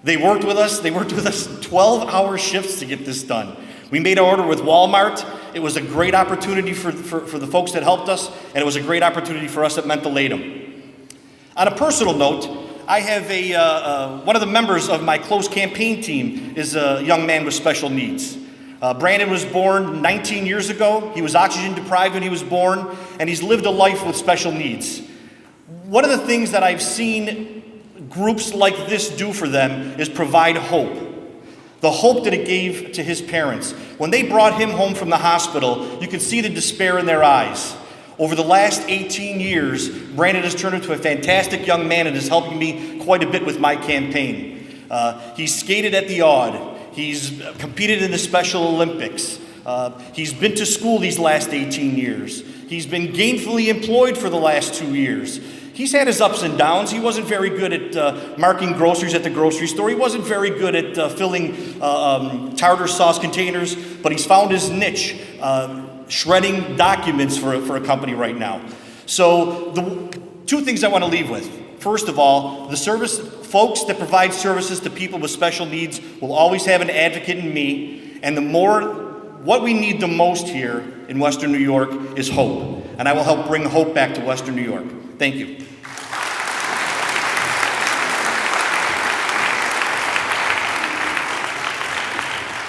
They worked with us 12-hour shifts to get this done. We made an order with Walmart. It was a great opportunity for the folks that helped us, and it was a great opportunity for us at Mental Aid. On a personal note, I have one of the members of my close campaign team is a young man with special needs. Brandon was born 19 years ago. He was oxygen deprived when he was born, and he's lived a life with special needs. One of the things that I've seen groups like this do for them is provide hope. The hope that it gave to his parents. When they brought him home from the hospital, you could see the despair in their eyes. Over the last 18 years, Brandon has turned into a fantastic young man and is helping me quite a bit with my campaign. He's skated at the Odd. He's competed in the Special Olympics. He's been to school these last 18 years. He's been gainfully employed for the last 2 years. He's had his ups and downs. He wasn't very good at marking groceries at the grocery store. He wasn't very good at filling tartar sauce containers, but he's found his niche, shredding documents for a company right now. So the two things I want to leave with. First of all, the folks that provide services to people with special needs will always have an advocate in me, and what we need the most here in Western New York is hope, and I will help bring hope back to Western New York. Thank you.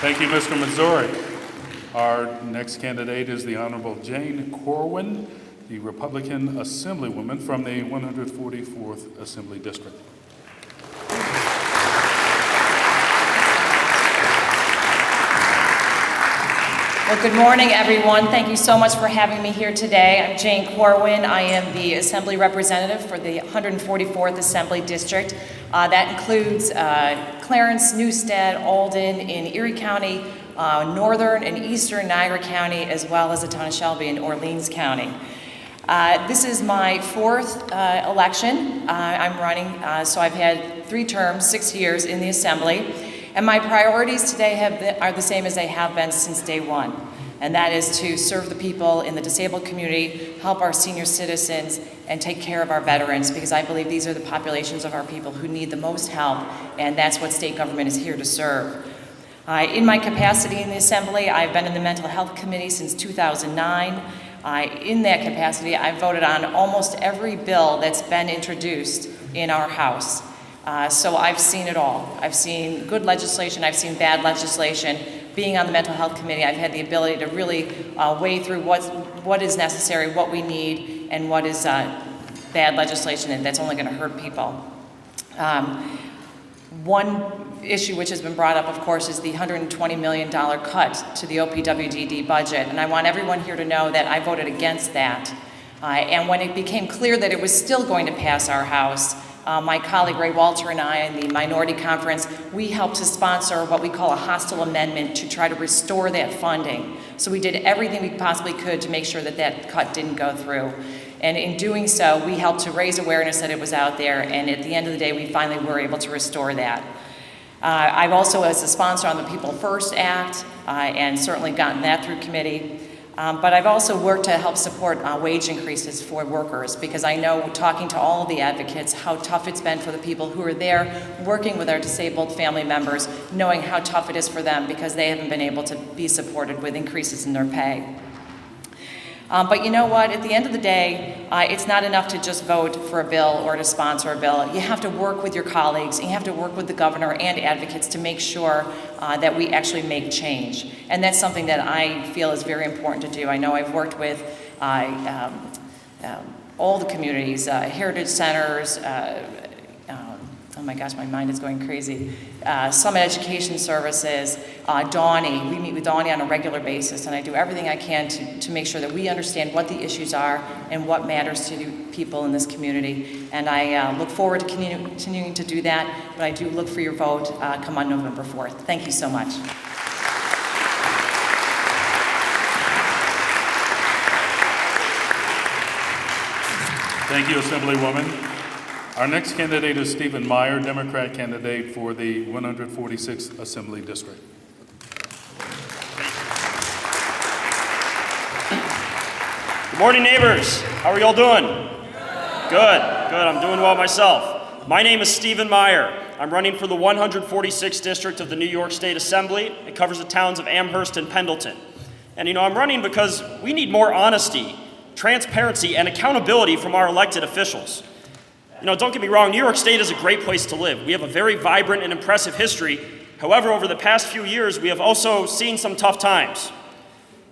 Thank you, Mr. Mazurek. Our next candidate is the Honorable Jane Corwin, the Republican Assemblywoman from the 144th Assembly District. Well, good morning, everyone. Thank you so much for having me here today. I'm Jane Corwin. I am the Assembly Representative for the 144th Assembly District. That includes Clarence, Newstead, Alden in Erie County, northern and eastern Niagara County, as well as the town of Shelby in Orleans County. This is my fourth election I'm running, so I've had 3 terms, 6 years in the Assembly. And my priorities today are the same as they have been since day one. And that is to serve the people in the disabled community, help our senior citizens, and take care of our veterans, because I believe these are the populations of our people who need the most help, and that's what state government is here to serve. In my capacity in the Assembly, I've been in the Mental Health Committee since 2009. In that capacity, I voted on almost every bill that's been introduced in our House. So I've seen it all. I've seen good legislation, I've seen bad legislation. Being on the Mental Health Committee, I've had the ability to really weigh through what is necessary, what we need, and what is bad legislation, and that's only going to hurt people. One issue which has been brought up, of course, is the $120 million cut to the OPWDD budget, and I want everyone here to know that I voted against that. And when it became clear that it was still going to pass our House, my colleague Ray Walter and I in the Minority Conference, we helped to sponsor what we call a hostile amendment to try to restore that funding. So we did everything we possibly could to make sure that that cut didn't go through. And in doing so, we helped to raise awareness that it was out there, and at the end of the day, we finally were able to restore that. I've also, as a sponsor on the People First Act, and certainly gotten that through committee. But I've also worked to help support wage increases for workers, because I know, talking to all of the advocates, how tough it's been for the people who are there working with our disabled family members, knowing how tough it is for them because they haven't been able to be supported with increases in their pay. But you know what? At the end of the day, it's not enough to just vote for a bill or to sponsor a bill. You have to work with your colleagues, and you have to work with the governor and advocates to make sure that we actually make change. And that's something that I feel is very important to do. I know I've worked with all the communities, heritage centers, my gosh, my mind is going crazy. Summit Education Services, Donnie. We meet with Donnie on a regular basis, and I do everything I can to make sure that we understand what the issues are and what matters to people in this community. And I look forward to continuing to do that, but I do look for your vote come on November 4th. Thank you so much. Thank you, Assemblywoman. Our next candidate is Stephen Meyer, Democrat candidate for the 146th Assembly District. Good morning, neighbors. How are you all doing? Good. I'm doing well myself. My name is Stephen Meyer. I'm running for the 146th District of the New York State Assembly. It covers the towns of Amherst and Pendleton. And I'm running because we need more honesty, transparency, and accountability from our elected officials. Don't get me wrong, New York State is a great place to live. We have a very vibrant and impressive history. However, over the past few years, we have also seen some tough times.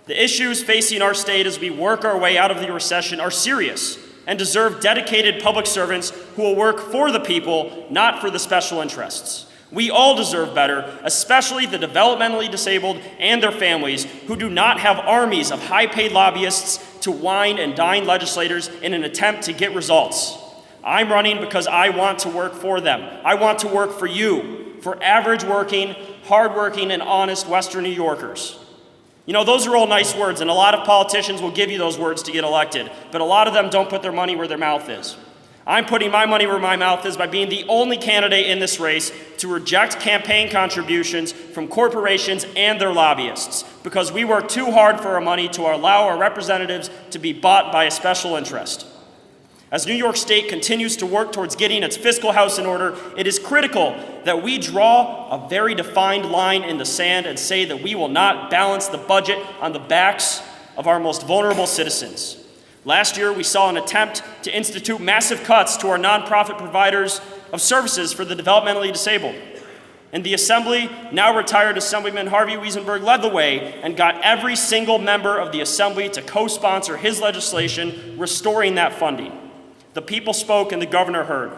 The issues facing our state as we work our way out of the recession are serious and deserve dedicated public servants who will work for the people, not for the special interests. We all deserve better, especially the developmentally disabled and their families who do not have armies of high-paid lobbyists to wine and dine legislators in an attempt to get results. I'm running because I want to work for them. I want to work for you, for average working, hardworking, and honest Western New Yorkers. Those are all nice words, and a lot of politicians will give you those words to get elected, but a lot of them don't put their money where their mouth is. I'm putting my money where my mouth is by being the only candidate in this race to reject campaign contributions from corporations and their lobbyists, because we work too hard for our money to allow our representatives to be bought by a special interest. As New York State continues to work towards getting its fiscal house in order, it is critical that we draw a very defined line in the sand and say that we will not balance the budget on the backs of our most vulnerable citizens. Last year, we saw an attempt to institute massive cuts to our nonprofit providers of services for the developmentally disabled. In the Assembly, now retired Assemblyman Harvey Wiesenberg led the way and got every single member of the Assembly to co-sponsor his legislation restoring that funding. The people spoke and the governor heard.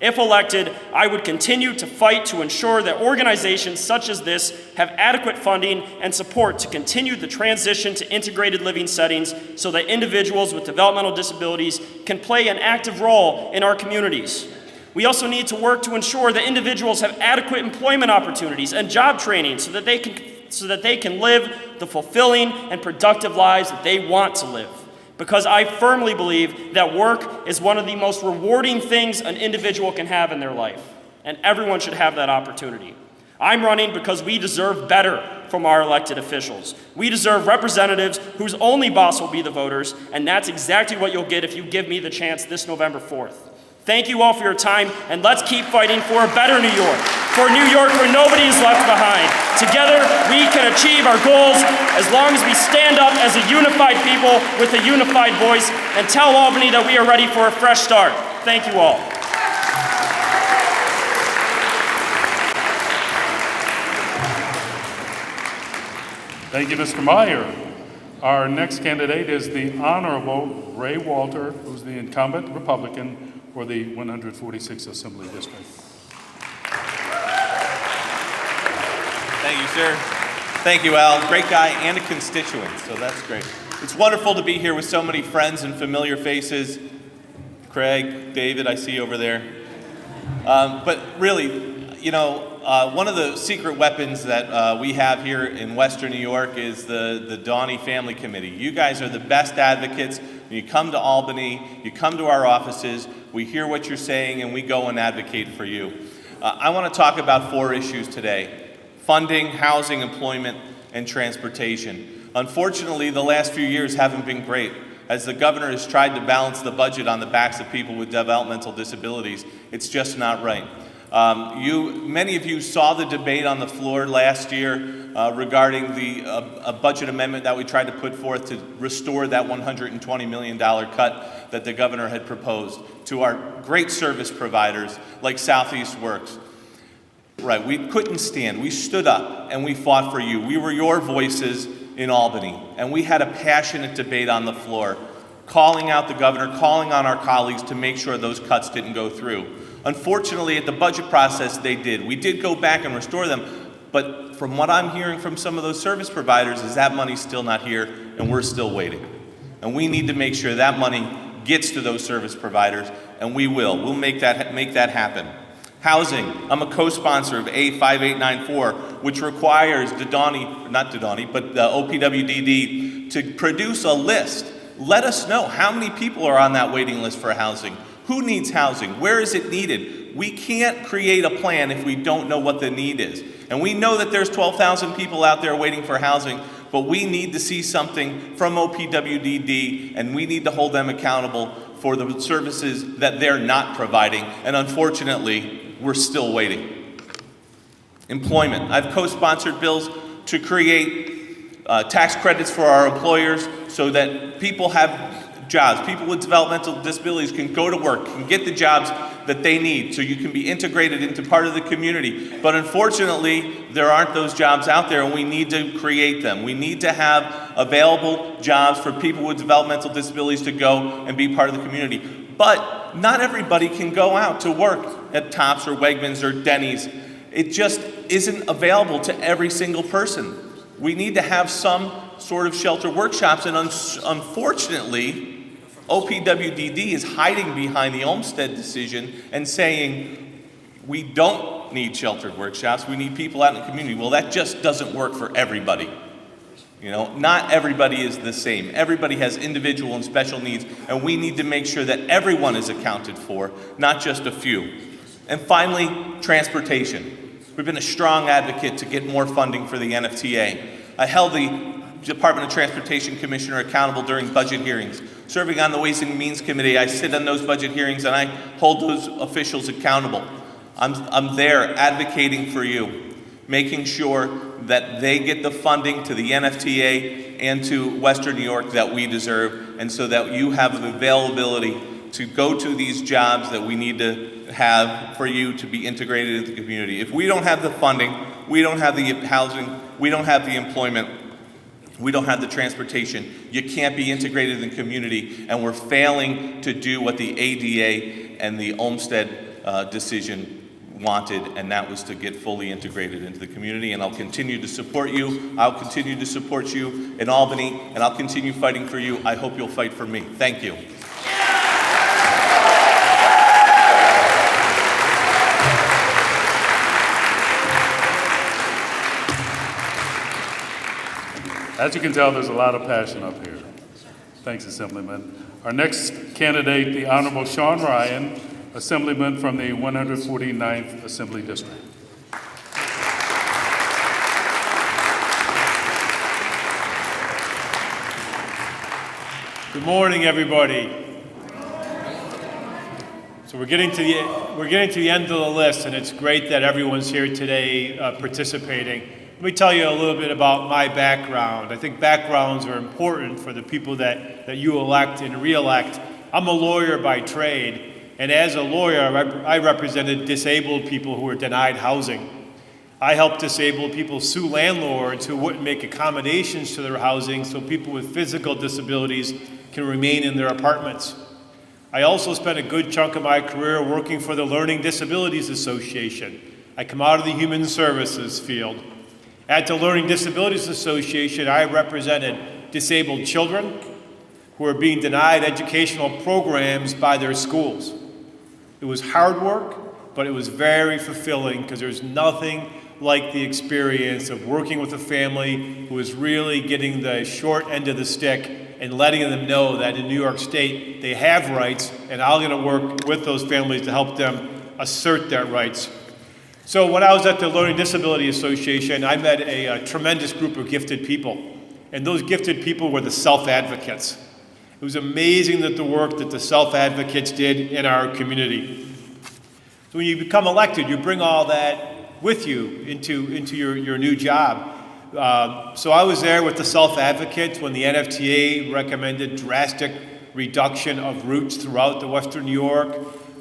If elected, I would continue to fight to ensure that organizations such as this have adequate funding and support to continue the transition to integrated living settings so that individuals with developmental disabilities can play an active role in our communities. We also need to work to ensure that individuals have adequate employment opportunities and job training so that they can live the fulfilling and productive lives that they want to live. Because I firmly believe that work is one of the most rewarding things an individual can have in their life, and everyone should have that opportunity. I'm running because we deserve better from our elected officials. We deserve representatives whose only boss will be the voters, and that's exactly what you'll get if you give me the chance this November 4th. Thank you all for your time, and let's keep fighting for a better New York, for a New York where nobody is left behind. Together, we can achieve our goals as long as we stand up as a unified people with a unified voice and tell Albany that we are ready for a fresh start. Thank you all. Thank you, Mr. Meyer. Our next candidate is the Honorable Ray Walter, who's the incumbent Republican for the 146th Assembly District. Thank you, sir. Thank you, Al. Great guy and a constituent, so that's great. It's wonderful to be here with so many friends and familiar faces. Craig, David, I see over there. But really, one of the secret weapons that we have here in Western New York is the Donnie Family Committee. You guys are the best advocates. When you come to Albany, you come to our offices, we hear what you're saying, and we go and advocate for you. I want to talk about 4 issues today: funding, housing, employment, and transportation. Unfortunately, the last few years haven't been great. As the governor has tried to balance the budget on the backs of people with developmental disabilities, it's just not right. Many of you saw the debate on the floor last year regarding a budget amendment that we tried to put forth to restore that $120 million cut that the governor had proposed to our great service providers like Southeast Works. Right, we couldn't stand. We stood up and we fought for you. We were your voices in Albany, and we had a passionate debate on the floor. calling out the governor, calling on our colleagues to make sure those cuts didn't go through. Unfortunately, at the budget process, they did. We did go back and restore them, but from what I'm hearing from some of those service providers is that money's still not here, and we're still waiting. And we need to make sure that money gets to those service providers, and we will. We'll make that happen. Housing, I'm a co-sponsor of A5894, which requires the OPWDD to produce a list. Let us know how many people are on that waiting list for housing. Who needs housing? Where is it needed? We can't create a plan if we don't know what the need is. And we know that there's 12,000 people out there waiting for housing, but we need to see something from OPWDD, and we need to hold them accountable for the services that they're not providing. And unfortunately, we're still waiting. Employment. I've co-sponsored bills to create tax credits for our employers so that people have jobs. People with developmental disabilities can go to work, can get the jobs that they need, so you can be integrated into part of the community. But unfortunately, there aren't those jobs out there, and we need to create them. We need to have available jobs for people with developmental disabilities to go and be part of the community. But not everybody can go out to work at Tops or Wegmans or Denny's. It just isn't available to every single person. We need to have some sort of shelter workshops, and unfortunately, OPWDD is hiding behind the Olmsted decision and saying, we don't need sheltered workshops, we need people out in the community. Well, that just doesn't work for everybody. You know, not everybody is the same. Everybody has individual and special needs, and we need to make sure that everyone is accounted for, not just a few. And finally, transportation. We've been a strong advocate to get more funding for the NFTA. I held the Department of Transportation Commissioner accountable during budget hearings. Serving on the Ways and Means Committee, I sit on those budget hearings and I hold those officials accountable. I'm there advocating for you, making sure that they get the funding to the NFTA and to Western New York that we deserve, and so that you have the availability to go to these jobs that we need to have for you to be integrated into the community. If we don't have the funding, we don't have the housing, we don't have the employment, we don't have the transportation, you can't be integrated in the community, and we're failing to do what the ADA and the Olmsted decision wanted, and that was to get fully integrated into the community. And I'll continue to support you. I'll continue to support you in Albany, and I'll continue fighting for you. I hope you'll fight for me. Thank you. As you can tell, there's a lot of passion up here. Thanks, Assemblyman. Our next candidate, the Honorable Sean Ryan, Assemblyman from the 149th Assembly District. Good morning, everybody. So we're getting to the end of the list, and it's great that everyone's here today participating. Let me tell you a little bit about my background. I think backgrounds are important for the people that you elect and re-elect. I'm a lawyer by trade, and as a lawyer, I represented disabled people who were denied housing. I helped disabled people sue landlords who wouldn't make accommodations to their housing so people with physical disabilities can remain in their apartments. I also spent a good chunk of my career working for the Learning Disabilities Association. I come out of the human services field. At the Learning Disabilities Association, I represented disabled children who are being denied educational programs by their schools. It was hard work, but it was very fulfilling because there's nothing like the experience of working with a family who is really getting the short end of the stick and letting them know that in New York State they have rights, and I'm going to work with those families to help them assert their rights. So when I was at the Learning Disability Association, I met a tremendous group of gifted people, and those gifted people were the self-advocates. It was amazing that the work that the self-advocates did in our community. So when you become elected, you bring all that with you into your new job. So I was there with the self-advocates when the NFTA recommended drastic reduction of routes throughout the Western New York,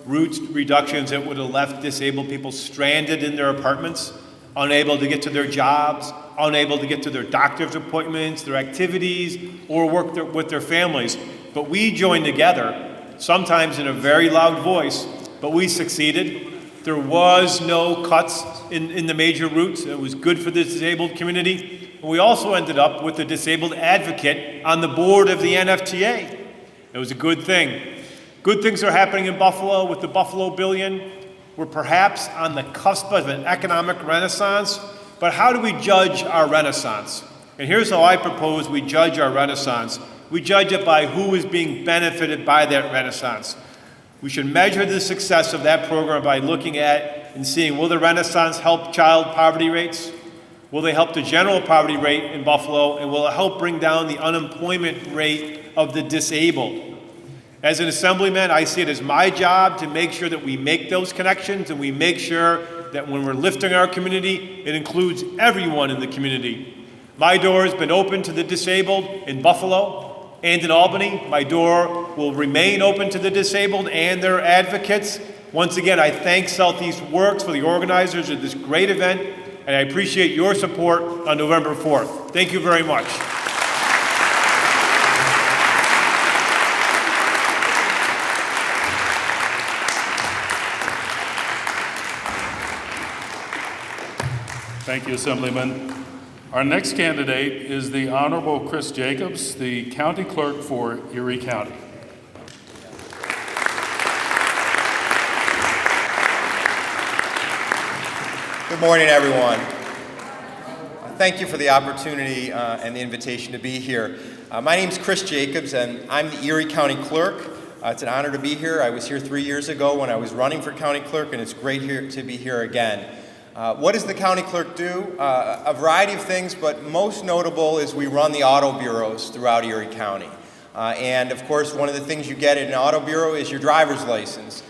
route reductions that would have left disabled people stranded in their apartments, unable to get to their jobs, unable to get to their doctor's appointments, their activities, or work with their families. but we joined together, sometimes in a very loud voice, but we succeeded. There was no cuts in the major routes. It was good for the disabled community. And we also ended up with a disabled advocate on the board of the NFTA. It was a good thing. Good things are happening in Buffalo with the Buffalo Billion. We're perhaps on the cusp of an economic renaissance, but how do we judge our renaissance? And here's how I propose we judge our renaissance. We judge it by who is being benefited by that renaissance. We should measure the success of that program by looking at and seeing, will the renaissance help child poverty rates? Will they help the general poverty rate in Buffalo? And will it help bring down the unemployment rate of the disabled? As an assemblyman, I see it as my job to make sure that we make those connections and we make sure that when we're lifting our community, it includes everyone in the community. My door has been open to the disabled in Buffalo and in Albany. My door will remain open to the disabled and their advocates. Once again, I thank Southeast Works for the organizers of this great event, and I appreciate your support on November 4th. Thank you very much. Thank you, Assemblyman. Our next candidate is the Honorable Chris Jacobs, the County Clerk for Erie County. Good morning, everyone. Thank you for the opportunity and the invitation to be here. My name is Chris Jacobs, and I'm the Erie County Clerk. It's an honor to be here. I was here 3 years ago when I was running for County Clerk, and it's great to be here again. What does the County Clerk do? A variety of things, but most notable is we run the auto bureaus throughout Erie County. And of course, one of the things you get in an auto bureau is your driver's license.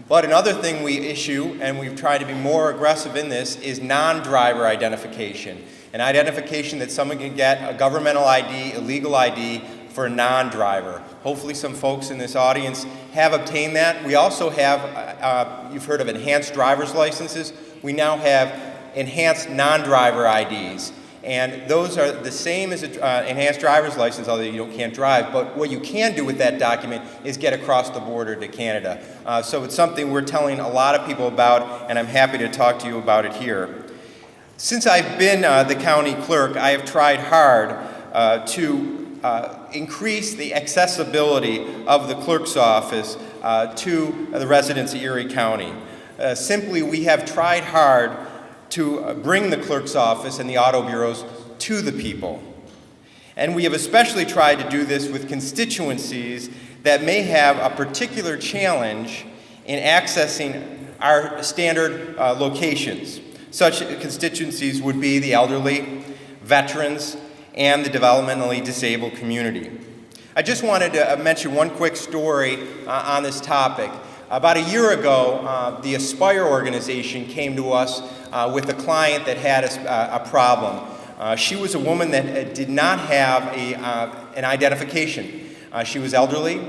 But another thing we issue, and we've tried to be more aggressive in this, is non-driver identification. An identification that someone can get a governmental ID, a legal ID, for a non-driver. Hopefully some folks in this audience have obtained that. We also have, you've heard of enhanced driver's licenses. We now have enhanced non-driver IDs. And those are the same as an enhanced driver's license, although you can't drive. But what you can do with that document is get across the border to Canada. So it's something we're telling a lot of people about, and I'm happy to talk to you about it here. Since I've been the county clerk, I have tried hard to increase the accessibility of the clerk's office to the residents of Erie County. Simply, we have tried hard to bring the clerk's office and the auto bureaus to the people. And we have especially tried to do this with constituencies that may have a particular challenge in accessing our standard locations. Such constituencies would be the elderly, veterans, and the developmentally disabled community. I just wanted to mention one quick story on this topic. About a year ago, the Aspire organization came to us with a client that had a problem. She was a woman that did not have an identification. She was elderly,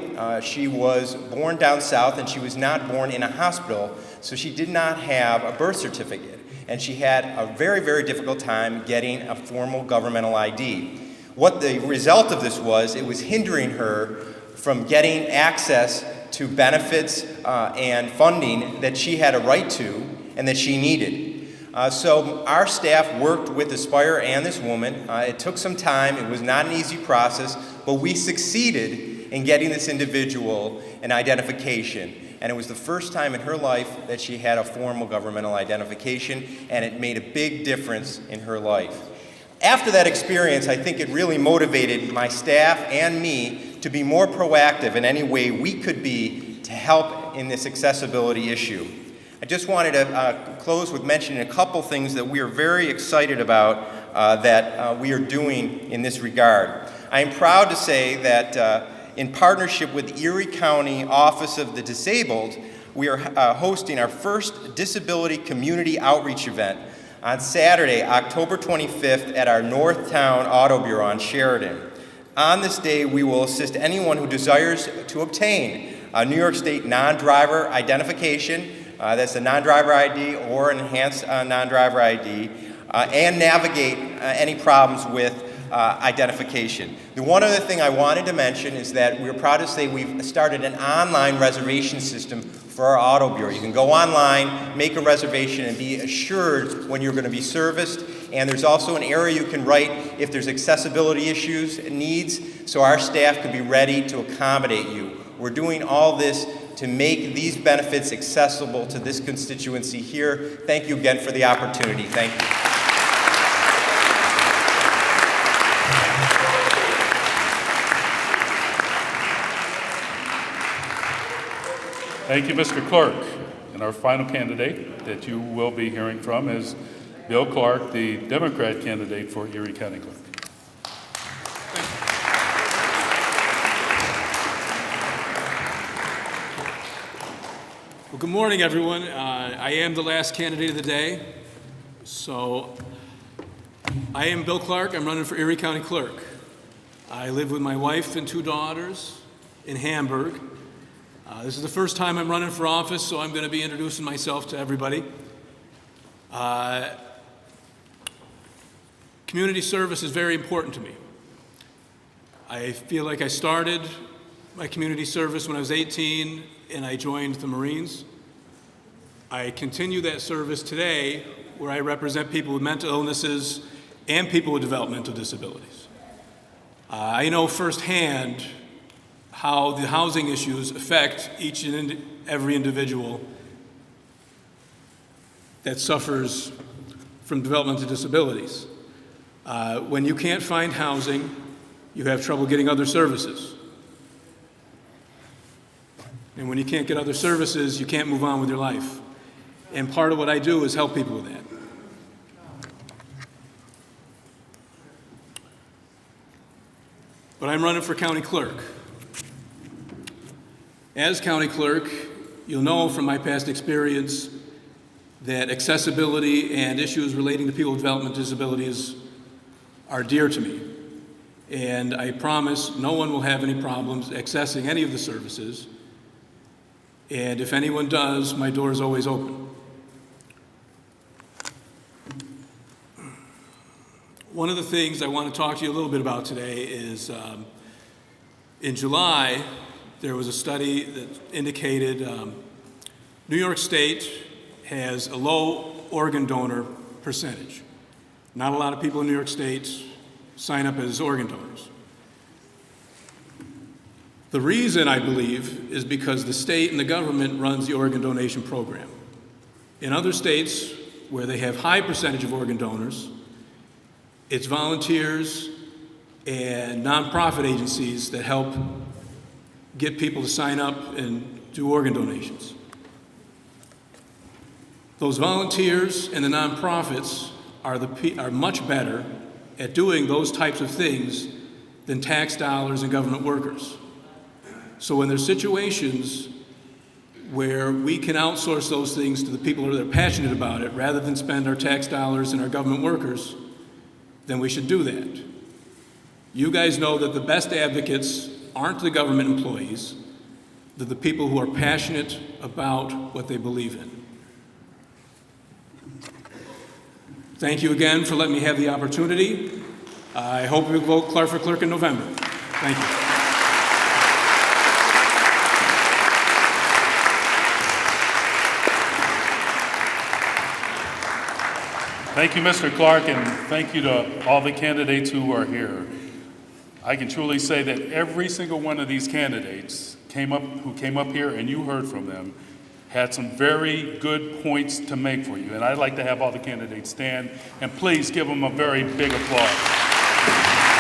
she was born down south, and she was not born in a hospital, so she did not have a birth certificate. And she had a very, very difficult time getting a formal governmental ID. What the result of this was, it was hindering her from getting access to benefits and funding that she had a right to and that she needed. So our staff worked with Aspire and this woman. It took some time. It was not an easy process, but we succeeded in getting this individual an identification. And it was the first time in her life that she had a formal governmental identification, and it made a big difference in her life. After that experience, I think it really motivated my staff and me to be more proactive in any way we could be to help in this accessibility issue. I just wanted to close with mentioning a couple things that we are very excited about that we are doing in this regard. I am proud to say that in partnership with the Erie County Office of the Disabled, we are hosting our first disability community outreach event on Saturday, October 25th at our Northtown Auto Bureau on Sheridan. On this day, we will assist anyone who desires to obtain a New York State non-driver identification, that's a non-driver ID or an enhanced non-driver ID, and navigate any problems with identification. The one other thing I wanted to mention is that we're proud to say we've started an online reservation system for our auto bureau. You can go online, make a reservation, and be assured when you're going to be serviced. And there's also an area you can write if there's accessibility issues and needs, so our staff can be ready to accommodate you. We're doing all this to make these benefits accessible to this constituency here. Thank you again for the opportunity. Thank you. Thank you, Mr. Clerk. And our final candidate that you will be hearing from is Bill Clark, the Democrat candidate for Erie County Clerk. Well, good morning, everyone. I am the last candidate of the day. So I am Bill Clark. I'm running for Erie County Clerk. I live with my wife and 2 daughters in Hamburg. This is the first time I'm running for office, so I'm going to be introducing myself to everybody. Community service is very important to me. I feel like I started my community service when I was 18 and I joined the Marines. I continue that service today where I represent people with mental illnesses and people with developmental disabilities. I know firsthand how the housing issues affect each and every individual that suffers from developmental disabilities. When you can't find housing, you have trouble getting other services. And when you can't get other services, you can't move on with your life. And part of what I do is help people with that. But I'm running for county clerk. As county clerk, you'll know from my past experience that accessibility and issues relating to people with developmental disabilities are dear to me. And I promise no one will have any problems accessing any of the services. And if anyone does, my door is always open. One of the things I want to talk to you a little bit about today is in July, there was a study that indicated New York State has a low organ donor percentage. Not a lot of people in New York State sign up as organ donors. The reason, I believe, is because the state and the government runs the organ donation program. In other states where they have high percentage of organ donors, it's volunteers and nonprofit agencies that help get people to sign up and do organ donations. Those volunteers and the nonprofits are much better at doing those types of things than tax dollars and government workers. So when there's situations where we can outsource those things to the people that are passionate about it rather than spend our tax dollars and our government workers, then we should do that. You guys know that the best advocates aren't the government employees, they're the people who are passionate about what they believe in. Thank you again for letting me have the opportunity. I hope you'll vote Clark for clerk in November. Thank you. Thank you, Mr. Clark, and thank you to all the candidates who are here. I can truly say that every single one of these candidates who came up here, and you heard from them, had some very good points to make for you. And I'd like to have all the candidates stand, and please give them a very big applause.